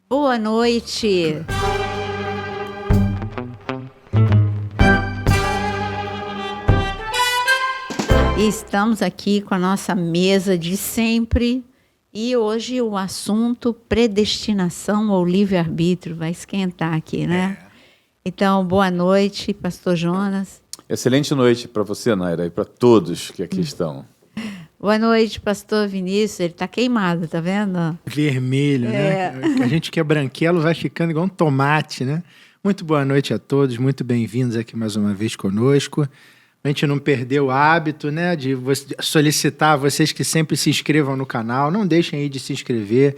Boa noite. E estamos aqui com a nossa mesa de sempre. E hoje o assunto predestinação ou livre-arbítrio vai esquentar aqui, né? Então, boa noite, pastor Jonas. Excelente noite para você, Naira, e para todos que aqui estão. Boa noite, pastor Vinícius. Ele está queimado, tá vendo? Vermelho, né? A gente que é branquelo vai ficando igual um tomate, né? Muito boa noite a todos, muito bem-vindos aqui mais uma vez conosco. A gente não perdeu o hábito, né, de solicitar a vocês que sempre se inscrevam no canal. Não deixem aí de se inscrever.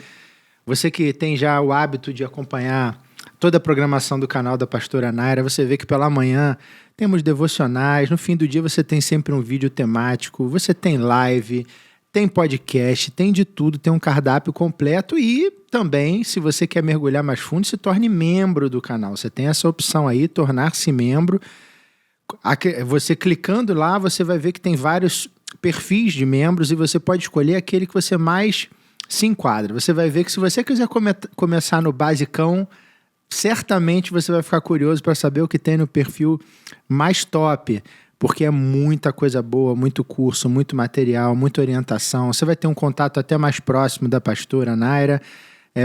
Você que tem já o hábito de acompanhar toda a programação do canal da pastora Naira, você vê que pela manhã temos devocionais, no fim do dia você tem sempre um vídeo temático, você tem live, tem podcast, tem de tudo, tem um cardápio completo e também, se você quer mergulhar mais fundo, se torne membro do canal. Você tem essa opção aí, tornar-se membro. Você clicando lá, você vai ver que tem vários perfis de membros e você pode escolher aquele que você mais se enquadra. Você vai ver que se você quiser começar no basicão, certamente você vai ficar curioso para saber o que tem no perfil mais top, porque é muita coisa boa, muito curso, muito material, muita orientação. Você vai ter um contato até mais próximo da pastora Naira,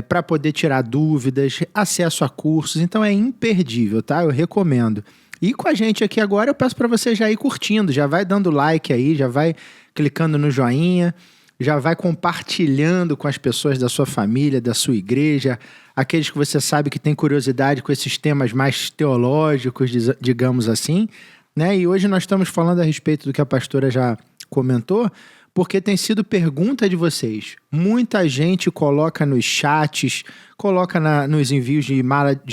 para poder tirar dúvidas, acesso a cursos. Então é imperdível, tá? Eu recomendo. E com a gente aqui agora, eu peço para você já ir curtindo, já vai dando like aí, já vai clicando no joinha, já vai compartilhando com as pessoas da sua família, da sua igreja, aqueles que você sabe que tem curiosidade com esses temas mais teológicos, digamos assim, né? E hoje nós estamos falando a respeito do que a pastora já comentou, porque tem sido pergunta de vocês. Muita gente coloca nos chats, coloca nos envios de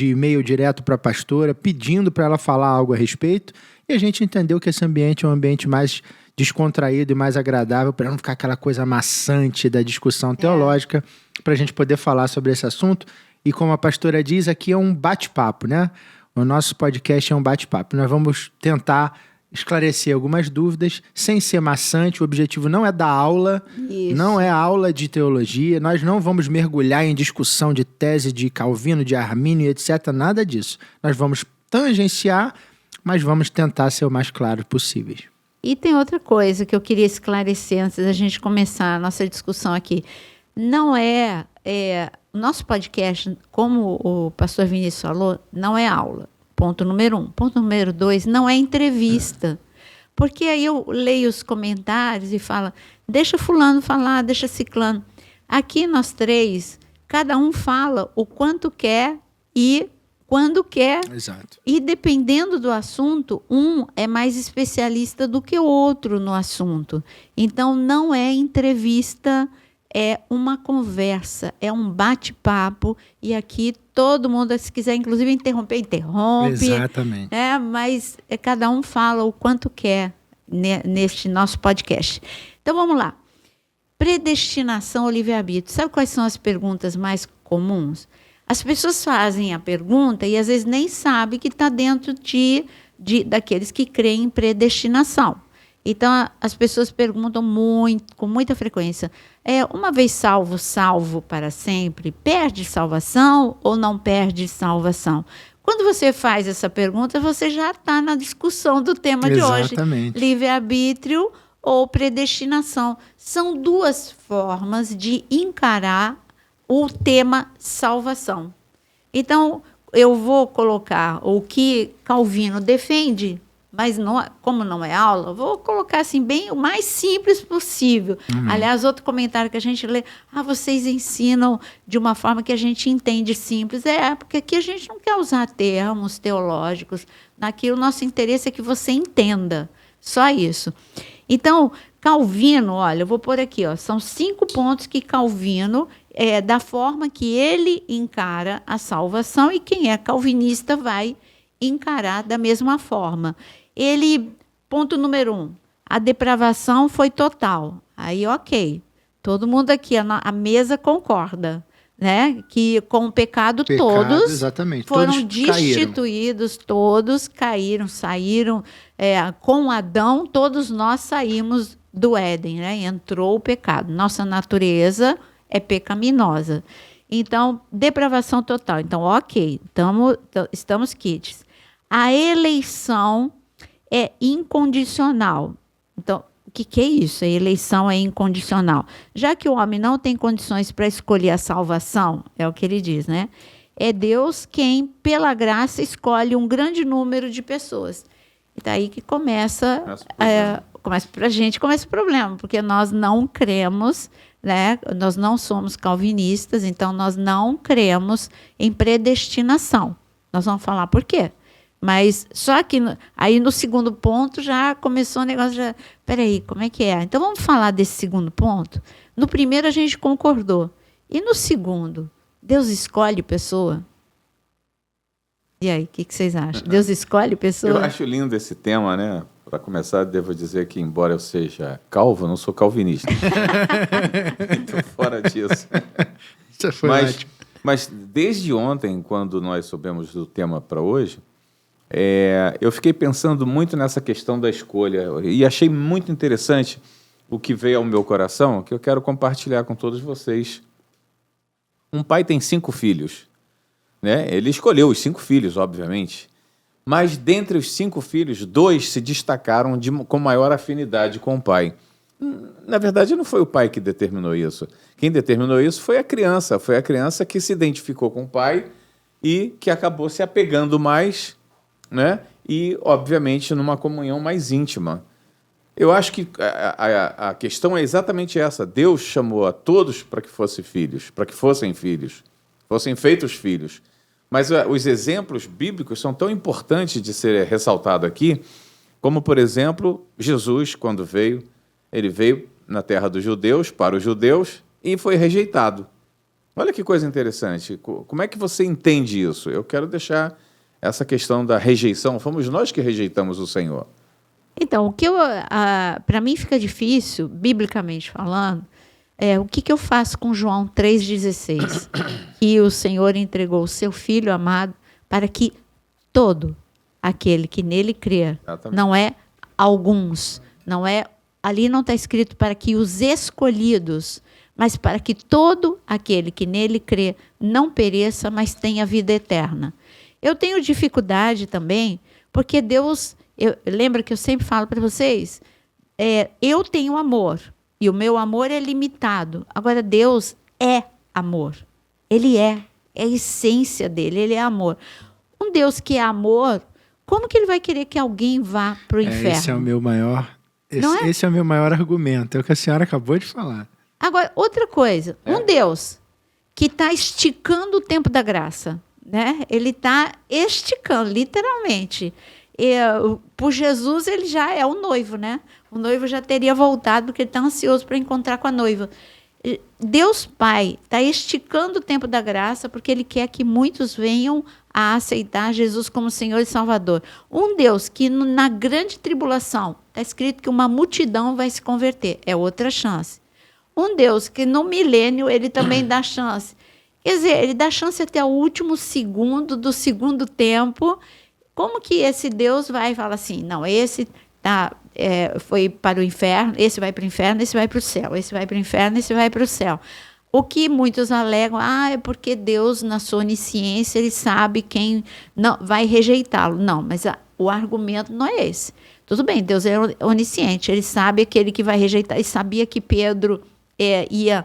e-mail direto para a pastora, pedindo para ela falar algo a respeito, e a gente entendeu que esse ambiente é um ambiente mais descontraído e mais agradável, para não ficar aquela coisa maçante da discussão teológica, para a gente poder falar sobre esse assunto. E como a pastora diz, aqui é um bate-papo, né? O nosso podcast é um bate-papo. Nós vamos tentar esclarecer algumas dúvidas, sem ser maçante. O objetivo não é dar aula, não é aula de teologia, nós não vamos mergulhar em discussão de tese de Calvino, de Armínio, etc., nada disso. Nós vamos tangenciar, mas vamos tentar ser o mais claro possível. E tem outra coisa que eu queria esclarecer antes da gente começar a nossa discussão aqui. Não o nosso podcast, como o pastor Vinícius falou, não é aula. Ponto número 1. Ponto número 2, não é entrevista. Porque aí eu leio os comentários e falo, deixa fulano falar, deixa ciclano. Aqui nós três, cada um fala o quanto quer e quando quer. Exato. E dependendo do assunto, um é mais especialista do que o outro no assunto. Então, não é entrevista, é uma conversa, é um bate-papo. E aqui todo mundo, se quiser inclusive interrompe. Exatamente. Mas cada um fala o quanto quer neste nosso podcast. Então, vamos lá. Predestinação ou livre-arbítrio. Sabe quais são as perguntas mais comuns? As pessoas fazem a pergunta e às vezes nem sabem que está dentro daqueles que creem em predestinação. Então, as pessoas perguntam com muita frequência, uma vez salvo para sempre, perde salvação ou não perde salvação? Quando você faz essa pergunta, você já está na discussão do tema de hoje. Livre-arbítrio ou predestinação. São duas formas de encarar o tema salvação. Então, eu vou colocar o que Calvino defende, mas como não é aula, vou colocar assim, bem o mais simples possível. Aliás, outro comentário que a gente lê, vocês ensinam de uma forma que a gente entende simples. Porque aqui a gente não quer usar termos teológicos. Aqui o nosso interesse é que você entenda. Só isso. Então, Calvino, olha, eu vou pôr aqui, são 5 pontos que Calvino, da forma que ele encara a salvação, e quem é calvinista vai encarar da mesma forma. Ponto número 1, a depravação foi total. Aí, ok, todo mundo aqui, a mesa concorda, né? Que com o pecado todos exatamente. Foram todos destituídos, todos caíram, saíram. Com Adão, todos nós saímos do Éden, né? Entrou o pecado. Nossa natureza é pecaminosa. Então, depravação total. Então, ok, estamos quites. A eleição é incondicional. Então, o que é isso? A eleição é incondicional. Já que o homem não tem condições para escolher a salvação, é o que ele diz, né? É Deus quem, pela graça, escolhe um grande número de pessoas. E daí que começa para a gente começa o problema, porque nós não cremos, né? Nós não somos calvinistas, então nós não cremos em predestinação. Nós vamos falar por quê? Mas só que aí no segundo ponto já começou o negócio, peraí, como é que é? Então vamos falar desse segundo ponto? No primeiro a gente concordou. E no segundo, Deus escolhe pessoa? E aí, o que vocês acham? Deus escolhe pessoa? Eu acho lindo esse tema, né? Para começar, devo dizer que, embora eu seja calvo, eu não sou calvinista. Então, fora disso. Isso foi ótimo. Mas desde ontem, quando nós soubemos do tema para hoje, eu fiquei pensando muito nessa questão da escolha e achei muito interessante o que veio ao meu coração, que eu quero compartilhar com todos vocês. Um pai tem 5 filhos, né? Ele escolheu os 5 filhos, obviamente, mas dentre os 5 filhos, 2 se destacaram com maior afinidade com o pai. Na verdade, não foi o pai que determinou isso. Quem determinou isso foi a criança que se identificou com o pai e que acabou se apegando mais, né? E, obviamente, numa comunhão mais íntima. Eu acho que a questão é exatamente essa. Deus chamou a todos para que fossem filhos, fossem feitos filhos. Mas os exemplos bíblicos são tão importantes de ser ressaltado aqui, como, por exemplo, Jesus, quando veio, ele veio na terra dos judeus, para os judeus, e foi rejeitado. Olha que coisa interessante. Como é que você entende isso? Eu quero deixar essa questão da rejeição. Fomos nós que rejeitamos o Senhor. Então, o que para mim fica difícil, biblicamente falando, o que eu faço com João 3,16? Que o Senhor entregou o seu Filho amado para que todo aquele que nele crer, não é alguns, não é, ali não está escrito para que os escolhidos, mas para que todo aquele que nele crê não pereça, mas tenha vida eterna. Eu tenho dificuldade também, porque Deus, lembra que eu sempre falo para vocês, eu tenho amor, e o meu amor é limitado. Agora, Deus é amor. Ele é a essência dele, ele é amor. Um Deus que é amor, como que ele vai querer que alguém vá para o inferno? Esse é o meu maior, esse é o meu maior argumento, é o que a senhora acabou de falar. Agora, outra coisa, um Deus que está esticando o tempo da graça, né? Ele está esticando, literalmente. Por Jesus, ele já é o noivo, né? O noivo já teria voltado, porque ele está ansioso para encontrar com a noiva. Deus Pai está esticando o tempo da graça, porque ele quer que muitos venham a aceitar Jesus como Senhor e Salvador. Um Deus que na grande tribulação, está escrito que uma multidão vai se converter, é outra chance. Um Deus que no milênio ele também dá chance. Quer dizer, ele dá chance até o último segundo do segundo tempo. Como que esse Deus vai falar assim, não, esse foi para o inferno, esse vai para o inferno, esse vai para o céu, esse vai para o inferno, esse vai para o céu. O que muitos alegam, é porque Deus, na sua onisciência, ele sabe quem não vai rejeitá-lo. Não, mas o argumento não é esse. Tudo bem, Deus é onisciente, ele sabe aquele que vai rejeitar, ele sabia que Pedro ia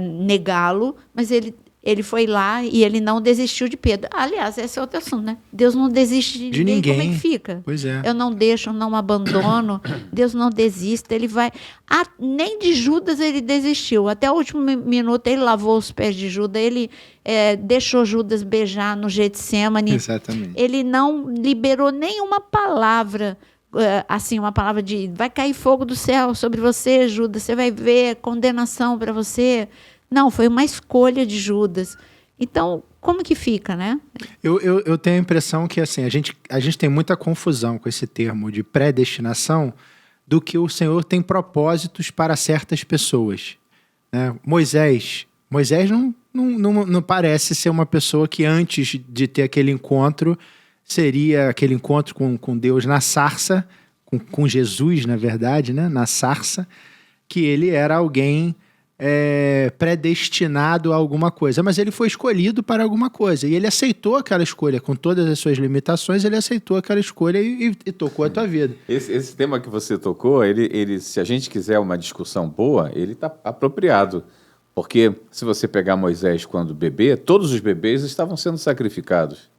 negá-lo, mas ele foi lá e ele não desistiu de Pedro. Aliás, esse é outro assunto, né? Deus não desiste de ninguém. Como é que fica? Pois é. Eu não deixo, eu não abandono. Deus não desiste. Ele vai... nem de Judas ele desistiu. Até o último minuto ele lavou os pés de Judas. Ele deixou Judas beijar no Getsemane. Exatamente. Ele não liberou nenhuma palavra, assim, uma palavra de vai cair fogo do céu sobre você, Judas. Você vai ver condenação para você. Não, foi uma escolha de Judas. Então, como que fica, né? Eu tenho a impressão que assim, a gente tem muita confusão com esse termo de predestinação do que o Senhor tem propósitos para certas pessoas. Né? Moisés não parece ser uma pessoa que antes de ter aquele encontro, seria aquele encontro com Deus na sarça, com Jesus, na verdade, né? Na sarça, que ele era alguém predestinado a alguma coisa, mas ele foi escolhido para alguma coisa. E ele aceitou aquela escolha, com todas as suas limitações, ele aceitou aquela escolha e tocou a tua vida. Esse tema que você tocou, se a gente quiser uma discussão boa, ele está apropriado. Porque se você pegar Moisés quando bebê, todos os bebês estavam sendo sacrificados.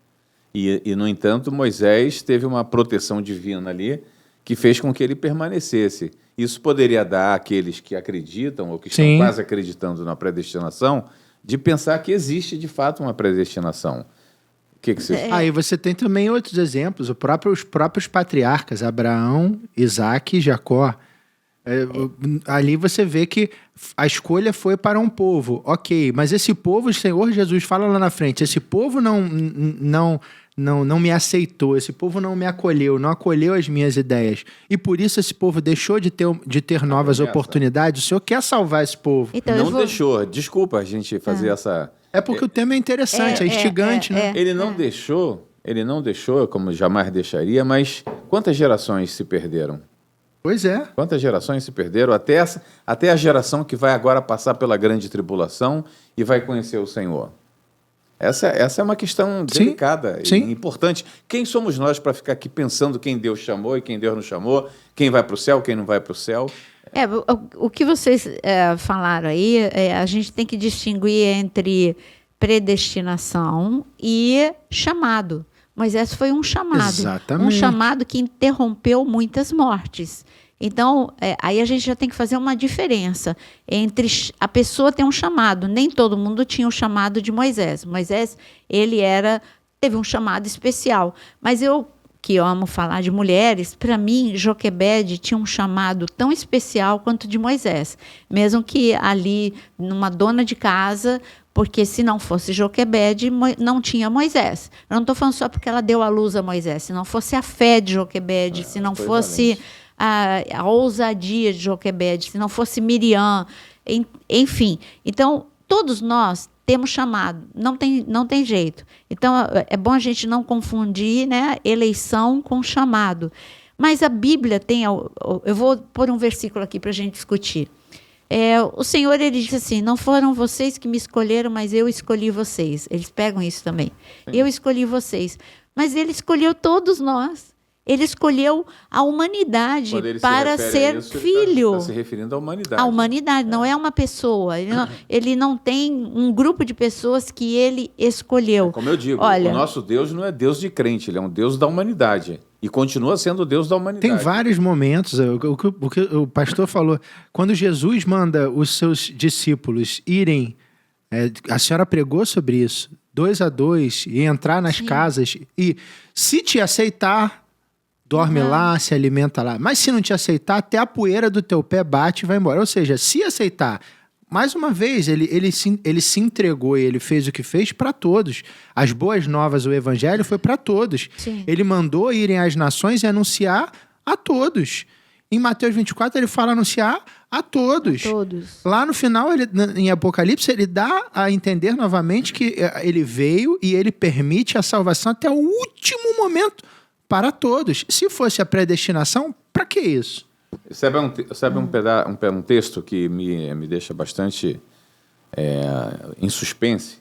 E, no entanto, Moisés teve uma proteção divina ali que fez com que ele permanecesse. Isso poderia dar àqueles que acreditam ou que estão quase acreditando na predestinação de pensar que existe, de fato, uma predestinação. O que você... Aí você tem também outros exemplos, os próprios patriarcas, Abraão, Isaac e Jacó. Ali você vê que a escolha foi para um povo, ok, mas esse povo, o Senhor Jesus fala lá na frente, esse povo não me aceitou, esse povo não me acolheu, não acolheu as minhas ideias, e por isso esse povo deixou de ter novas oportunidades. O Senhor quer salvar esse povo. Então, não deixou, desculpa a gente fazer essa... É porque o tema é interessante, é instigante, né? Ele não deixou, como jamais deixaria, mas quantas gerações se perderam? Pois é. Quantas gerações se perderam? Até a geração que vai agora passar pela grande tribulação e vai conhecer o Senhor. Essa é uma questão delicada e importante. Quem somos nós para ficar aqui pensando quem Deus chamou e quem Deus não chamou, quem vai para o céu, quem não vai para o céu? O que vocês falaram aí, a gente tem que distinguir entre predestinação e chamado. Moisés foi um chamado. Exatamente. Um chamado que interrompeu muitas mortes. Então, aí a gente já tem que fazer uma diferença entre a pessoa ter um chamado. Nem todo mundo tinha o chamado de Moisés. Moisés, teve um chamado especial. Mas eu, que amo falar de mulheres, para mim, Joquebede tinha um chamado tão especial quanto de Moisés. Mesmo que ali, numa dona de casa... Porque se não fosse Joquebede, não tinha Moisés. Eu não estou falando só porque ela deu à luz a Moisés. Se não fosse a fé de Joquebede, se não fosse a ousadia de Joquebede, se não fosse Miriam, enfim. Então, todos nós temos chamado, não tem jeito. Então, é bom a gente não confundir, né, eleição com chamado. Mas a Bíblia tem... Eu vou pôr um versículo aqui para a gente discutir. O Senhor, ele diz assim, não foram vocês que me escolheram, mas eu escolhi vocês. Eles pegam isso também. Sim. Eu escolhi vocês. Mas ele escolheu todos nós. Ele escolheu a humanidade para ser filho. Está se referindo à humanidade. A humanidade, não é uma pessoa. Ele não tem um grupo de pessoas que ele escolheu. Como eu digo, o nosso Deus não é Deus de crente, ele é um Deus da humanidade. E continua sendo o Deus da humanidade. Tem vários momentos, o que o pastor falou, quando Jesus manda os seus discípulos irem, a senhora pregou sobre isso, 2 a 2, e entrar nas casas, e se te aceitar, dorme lá, se alimenta lá. Mas se não te aceitar, até a poeira do teu pé bate e vai embora. Ou seja, se aceitar... Mais uma vez, ele se entregou e ele fez o que fez para todos. As boas novas, o evangelho foi para todos. Sim. Ele mandou irem às nações e anunciar a todos. Em Mateus 24, ele fala anunciar a todos. Lá no final, em Apocalipse, ele dá a entender novamente que ele veio e ele permite a salvação até o último momento para todos. Se fosse a predestinação, para que isso? Sabe um texto que me deixa bastante em suspense?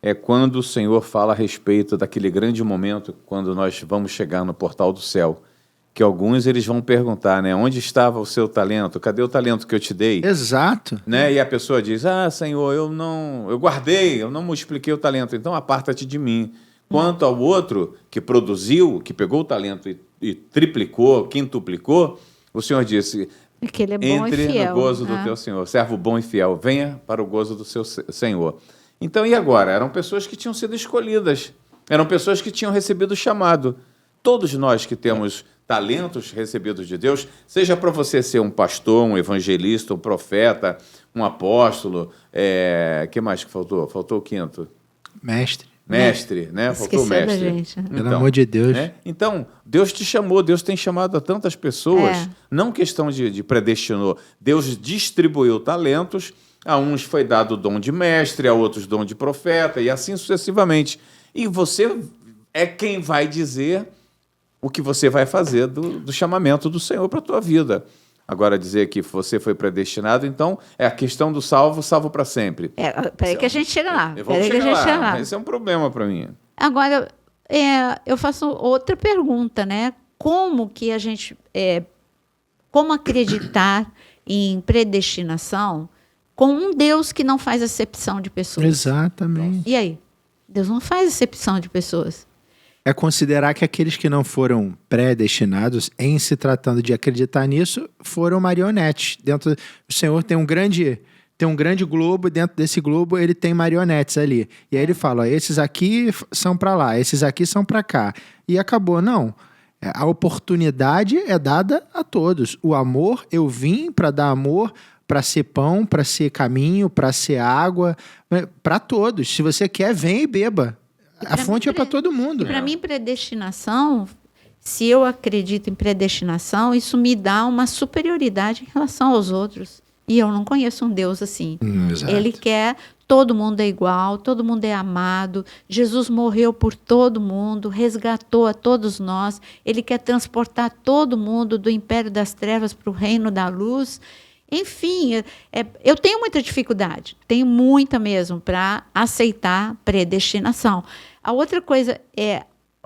É quando o Senhor fala a respeito daquele grande momento, quando nós vamos chegar no portal do céu, que alguns eles vão perguntar, né? Onde estava o seu talento? Cadê o talento que eu te dei? Exato. Né? E a pessoa diz, Senhor, eu guardei, eu não multipliquei o talento, então aparta-te de mim. Quanto ao outro que produziu, que pegou o talento e triplicou, quintuplicou, o Senhor disse, que ele é bom entre e fiel, no gozo do teu Senhor, servo bom e fiel, venha para o gozo do seu Senhor. Então, e agora? Eram pessoas que tinham sido escolhidas, eram pessoas que tinham recebido o chamado. Todos nós que temos talentos recebidos de Deus, seja para você ser um pastor, um evangelista, um profeta, um apóstolo, que mais que faltou? Faltou o quinto. Mestre, né? Faltou o mestre. Da gente. Então, pelo amor de Deus. Né? Então, Deus te chamou, Deus tem chamado a tantas pessoas, não questão de predestinou. Deus distribuiu talentos, a uns foi dado o dom de mestre, a outros dom de profeta, e assim sucessivamente. E você é quem vai dizer o que você vai fazer do chamamento do Senhor para a tua vida. Agora, dizer que você foi predestinado, então, é a questão do salvo para sempre. Peraí que a gente chega lá. Vamos chegar lá. Esse é um problema para mim. Agora, eu faço outra pergunta, né? Como que a gente... como acreditar em predestinação com um Deus que não faz acepção de pessoas? Exatamente. E aí? Deus não faz acepção de pessoas. É considerar que aqueles que não foram predestinados, em se tratando de acreditar nisso, foram marionetes. Dentro o Senhor tem um grande globo, dentro desse globo ele tem marionetes ali. E aí ele fala, ó, esses aqui são para lá, esses aqui são para cá. E acabou, não. A oportunidade é dada a todos. O amor, eu vim para dar amor, para ser pão, para ser caminho, para ser água, para todos. Se você quer, vem e beba. A fonte é para todo mundo. Para mim, predestinação, se eu acredito em predestinação, isso me dá uma superioridade em relação aos outros. E eu não conheço um Deus assim. Exato. Ele quer... Todo mundo é igual, todo mundo é amado. Jesus morreu por todo mundo, resgatou a todos nós. Ele quer transportar todo mundo do império das trevas para o reino da luz. Enfim, eu tenho muita dificuldade, tenho muita mesmo, para aceitar predestinação. A outra coisa é,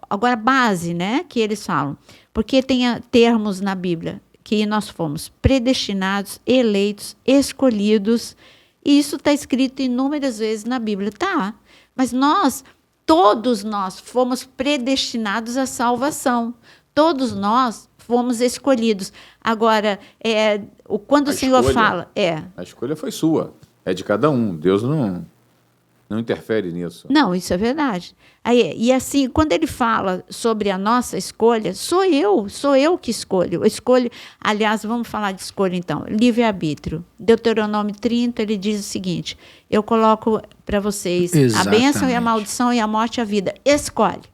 agora, base, né, que eles falam, porque tem termos na Bíblia que nós fomos predestinados, eleitos, escolhidos. E isso está escrito inúmeras vezes na Bíblia. Tá, mas todos nós fomos predestinados à salvação. Todos nós fomos escolhidos. Agora, quando o Senhor fala... A escolha foi sua, é de cada um. Deus não interfere nisso. Não, isso é verdade. E assim, quando ele fala sobre a nossa escolha, sou eu que escolho. Eu escolho, aliás, vamos falar de escolha então, livre-arbítrio. Deuteronômio 30, ele diz o seguinte, eu coloco para vocês a bênção e a maldição e a morte e a vida. Escolhe.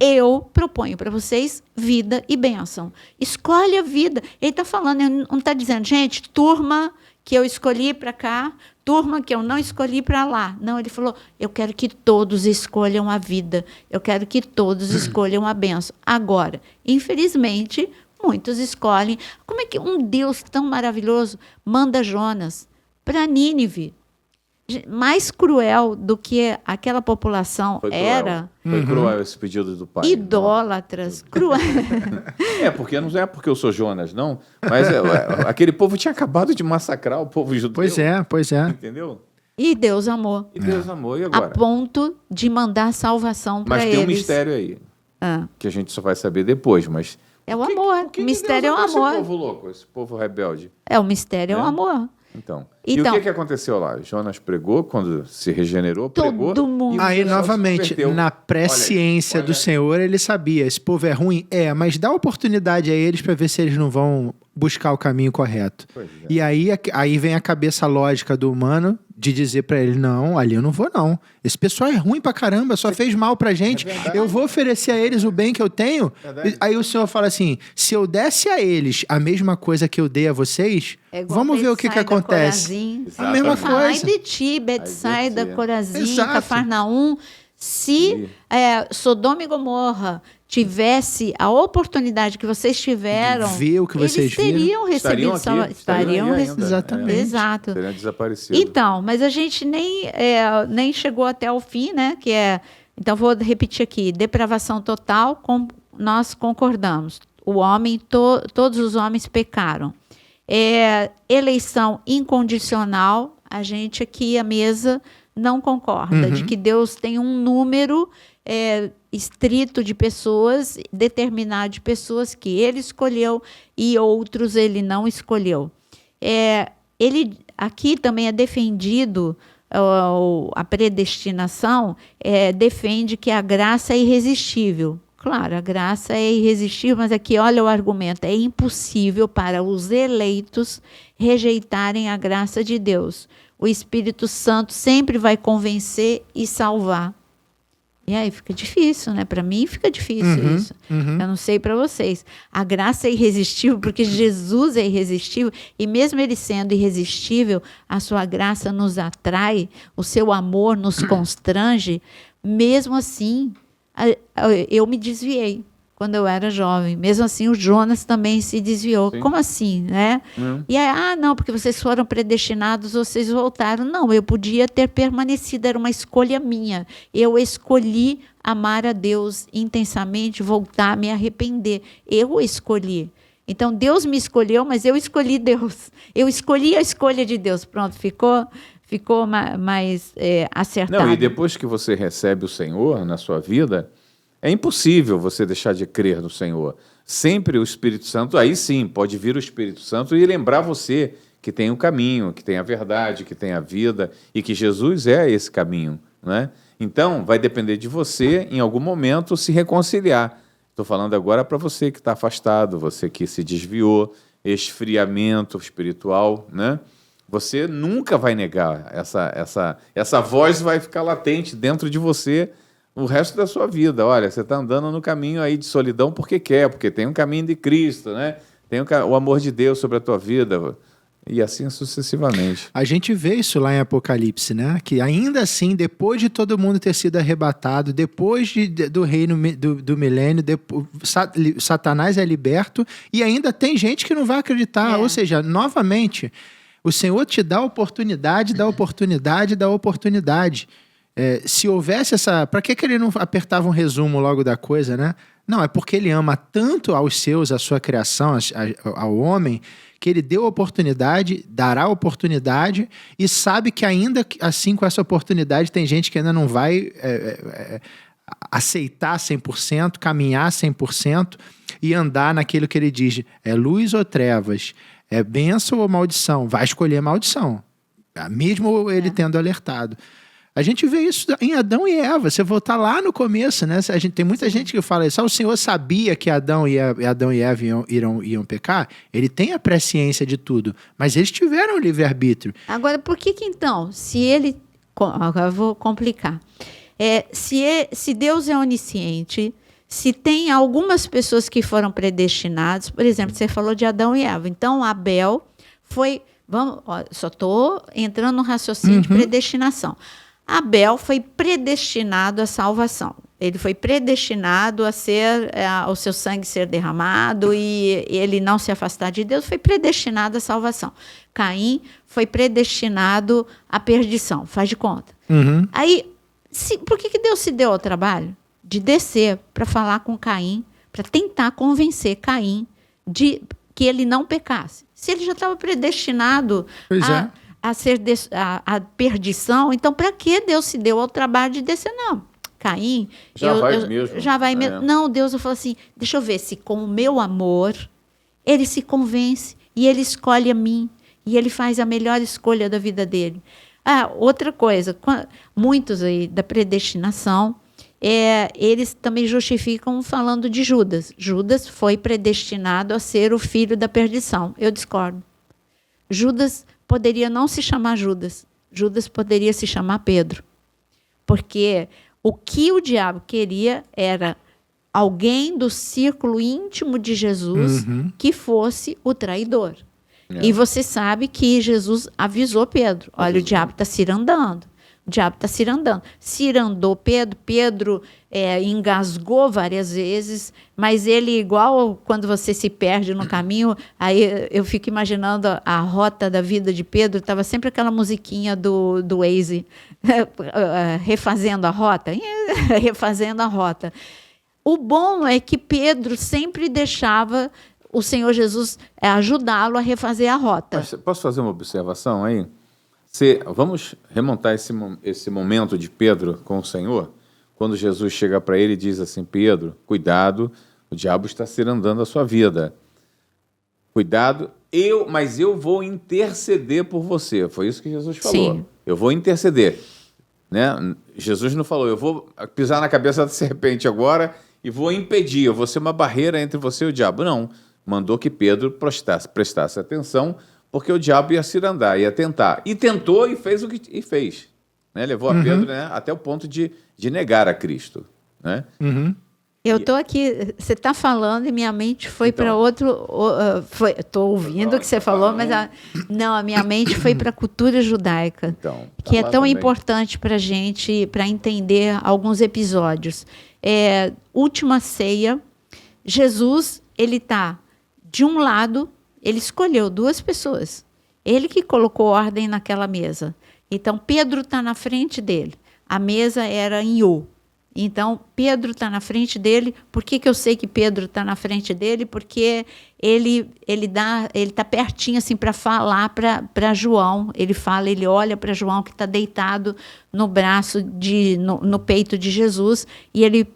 Eu proponho para vocês vida e bênção. Escolhe a vida. Ele está falando, ele não está dizendo, gente, turma que eu escolhi para cá, turma que eu não escolhi para lá. Não, ele falou, eu quero que todos escolham a vida. Eu quero que todos escolham a bênção. Agora, infelizmente, muitos escolhem. Como é que um Deus tão maravilhoso manda Jonas para Nínive? Mais cruel do que aquela população era. Foi cruel esse pedido do pai. Idólatras, cruel. Porque não é porque eu sou Jonas, não. Mas aquele povo tinha acabado de massacrar o povo judeu. Pois é. Entendeu? E Deus amou. E Deus amou, e agora? A ponto de mandar salvação para eles. Mas tem um mistério aí, que a gente só vai saber depois, mas... É o amor. O mistério é o amor. Esse povo louco, esse povo rebelde. O mistério é o amor. Então, e o que aconteceu lá? Jonas pregou, quando se regenerou, pregou. Todo mundo. Aí, novamente, na presciência do Senhor, ele sabia, esse povo é ruim? Mas dá oportunidade a eles para ver se eles não vão buscar o caminho correto. E aí vem a cabeça lógica do humano de dizer para ele, não, ali eu não vou não. Esse pessoal é ruim pra caramba, só fez mal pra gente. Eu vou oferecer a eles o bem que eu tenho. Aí o Senhor fala assim, se eu desse a eles a mesma coisa que eu dei a vocês, vamos ver o que acontece. A mesma coisa. Ai de ti, Betsaida, Corazim, Cafarnaum. Se Sodoma e Gomorra tivesse a oportunidade que vocês tiveram, ver o que vocês teriam recebido salvação. Exatamente. Exato. Teriam desaparecido. Então, mas a gente nem chegou até o fim, né? Então, vou repetir aqui. Depravação total, nós concordamos. Todos os homens pecaram. Eleição incondicional, a gente aqui, a mesa, não concorda, de que Deus tem um número estrito de pessoas, determinado de pessoas que ele escolheu e outros ele não escolheu. Ele aqui também é defendido, a predestinação defende que a graça é irresistível. Claro, a graça é irresistível, mas aqui olha o argumento, é impossível para os eleitos rejeitarem a graça de Deus. O Espírito Santo sempre vai convencer e salvar. E aí fica difícil, né? Para mim fica difícil isso. Eu não sei para vocês. A graça é irresistível porque Jesus é irresistível e mesmo ele sendo irresistível, a sua graça nos atrai, o seu amor nos constrange. Mesmo assim, eu me desviei. quando eu era jovem. Mesmo assim, o Jonas também se desviou. Sim. Como assim, né? E aí, não, porque vocês foram predestinados, vocês voltaram. Não, eu podia ter permanecido, era uma escolha minha. Eu escolhi amar a Deus intensamente, voltar, me arrepender. Eu escolhi. Então, Deus me escolheu, mas eu escolhi Deus. Eu escolhi a escolha de Deus. Pronto, ficou mais acertado. Não, e depois que você recebe o Senhor na sua vida, é impossível você deixar de crer no Senhor. Sempre o Espírito Santo, aí sim, pode vir o Espírito Santo e lembrar você que tem o caminho, que tem a verdade, que tem a vida e que Jesus é esse caminho, né? Então, vai depender de você, em algum momento, se reconciliar. Estou falando agora para você que está afastado, você que se desviou, esfriamento espiritual, né? Você nunca vai negar, essa voz vai ficar latente dentro de você o resto da sua vida. Olha, você está andando no caminho aí de solidão porque quer, porque tem um caminho de Cristo, né? Tem o amor de Deus sobre a tua vida, e assim sucessivamente. A gente vê isso lá em Apocalipse, né? Que ainda assim, depois de todo mundo ter sido arrebatado, depois do reino do milênio, Satanás é liberto, e ainda tem gente que não vai acreditar. Ou seja, novamente, o Senhor te dá oportunidade, dá oportunidade, dá oportunidade. Se houvesse essa... Para que ele não apertava um resumo logo da coisa, né? Não, é porque ele ama tanto aos seus, a sua criação, ao homem, que ele deu oportunidade, dará oportunidade, e sabe que ainda assim, com essa oportunidade, tem gente que ainda não vai aceitar 100%, caminhar 100% e andar naquilo que ele diz, é luz ou trevas, é bênção ou maldição, vai escolher maldição, mesmo ele tendo alertado. A gente vê isso em Adão e Eva. Você voltar lá no começo, né? Tem muita gente que fala isso. O Senhor sabia que Adão e Eva iam pecar? Ele tem a presciência de tudo, mas eles tiveram livre-arbítrio. Agora, por que então, se ele... Agora eu vou complicar. Se Deus é onisciente, se tem algumas pessoas que foram predestinadas, por exemplo, você falou de Adão e Eva. Então, Abel foi... só estou entrando no raciocínio de predestinação. Abel foi predestinado à salvação. Ele foi predestinado a o seu sangue ser derramado e ele não se afastar de Deus, foi predestinado à salvação. Caim foi predestinado à perdição, faz de conta. Aí, por que Deus se deu ao trabalho de descer para falar com Caim, para tentar convencer Caim de que ele não pecasse? Se ele já estava predestinado a perdição, então para que Deus se deu ao trabalho de descer? Não, Caim, já vai mesmo. Não, Deus falou assim, deixa eu ver se com o meu amor ele se convence e ele escolhe a mim e ele faz a melhor escolha da vida dele. Outra coisa, muitos aí da predestinação, eles também justificam falando de Judas. Judas foi predestinado a ser o filho da perdição. Eu discordo. Judas poderia não se chamar Judas. Judas poderia se chamar Pedro. Porque o que o diabo queria era alguém do círculo íntimo de Jesus que fosse o traidor. E você sabe que Jesus avisou Pedro. Olha, o diabo está cirandando. O diabo está cirandando. Cirandou Pedro. Pedro engasgou várias vezes, mas ele, igual quando você se perde no caminho, aí eu fico imaginando a rota da vida de Pedro, estava sempre aquela musiquinha do Waze, refazendo a rota, refazendo a rota. O bom é que Pedro sempre deixava o Senhor Jesus ajudá-lo a refazer a rota. Mas posso fazer uma observação aí? Vamos remontar esse momento de Pedro com o Senhor, quando Jesus chega para ele e diz assim, Pedro, cuidado, o diabo está cirandando a sua vida. Cuidado, mas eu vou interceder por você. Foi isso que Jesus falou. Sim. Eu vou interceder. Né? Jesus não falou, eu vou pisar na cabeça da serpente agora e vou impedir, eu vou ser uma barreira entre você e o diabo. Não, mandou que Pedro prestasse atenção, porque o diabo ia cirandar, ia tentar. E tentou e fez o que fez. Né? Levou a Pedro, né, até o ponto de negar a Cristo. Né? Eu estou aqui, você está falando e minha mente foi para outro... Estou ouvindo o que você falou, mas a minha mente foi para a cultura judaica, que é tão importante para a gente, para entender alguns episódios. Última Ceia, Jesus, ele está de um lado, ele escolheu 2 pessoas. Ele que colocou ordem naquela mesa. Então, Pedro está na frente dele. A mesa era em U. Então, Pedro está na frente dele. Por que eu sei que Pedro está na frente dele? Porque ele está pertinho assim, para falar para João. Ele olha para João, que está deitado no braço, no peito de Jesus, e ele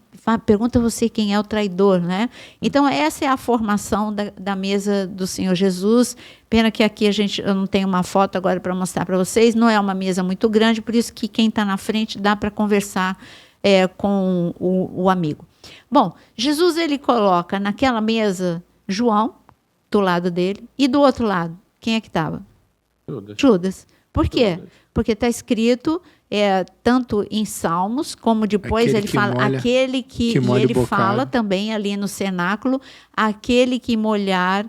pergunta a você quem é o traidor, né? Então, essa é a formação da mesa do Senhor Jesus. Pena que aqui eu não tenho uma foto agora para mostrar para vocês. Não é uma mesa muito grande, por isso que quem está na frente dá para conversar com o amigo. Bom, Jesus, ele coloca naquela mesa João, do lado dele, e do outro lado, quem é que estava? Judas. Por quê? Porque está escrito, tanto em Salmos, como depois ele fala, ele fala também ali no cenáculo, aquele que molhar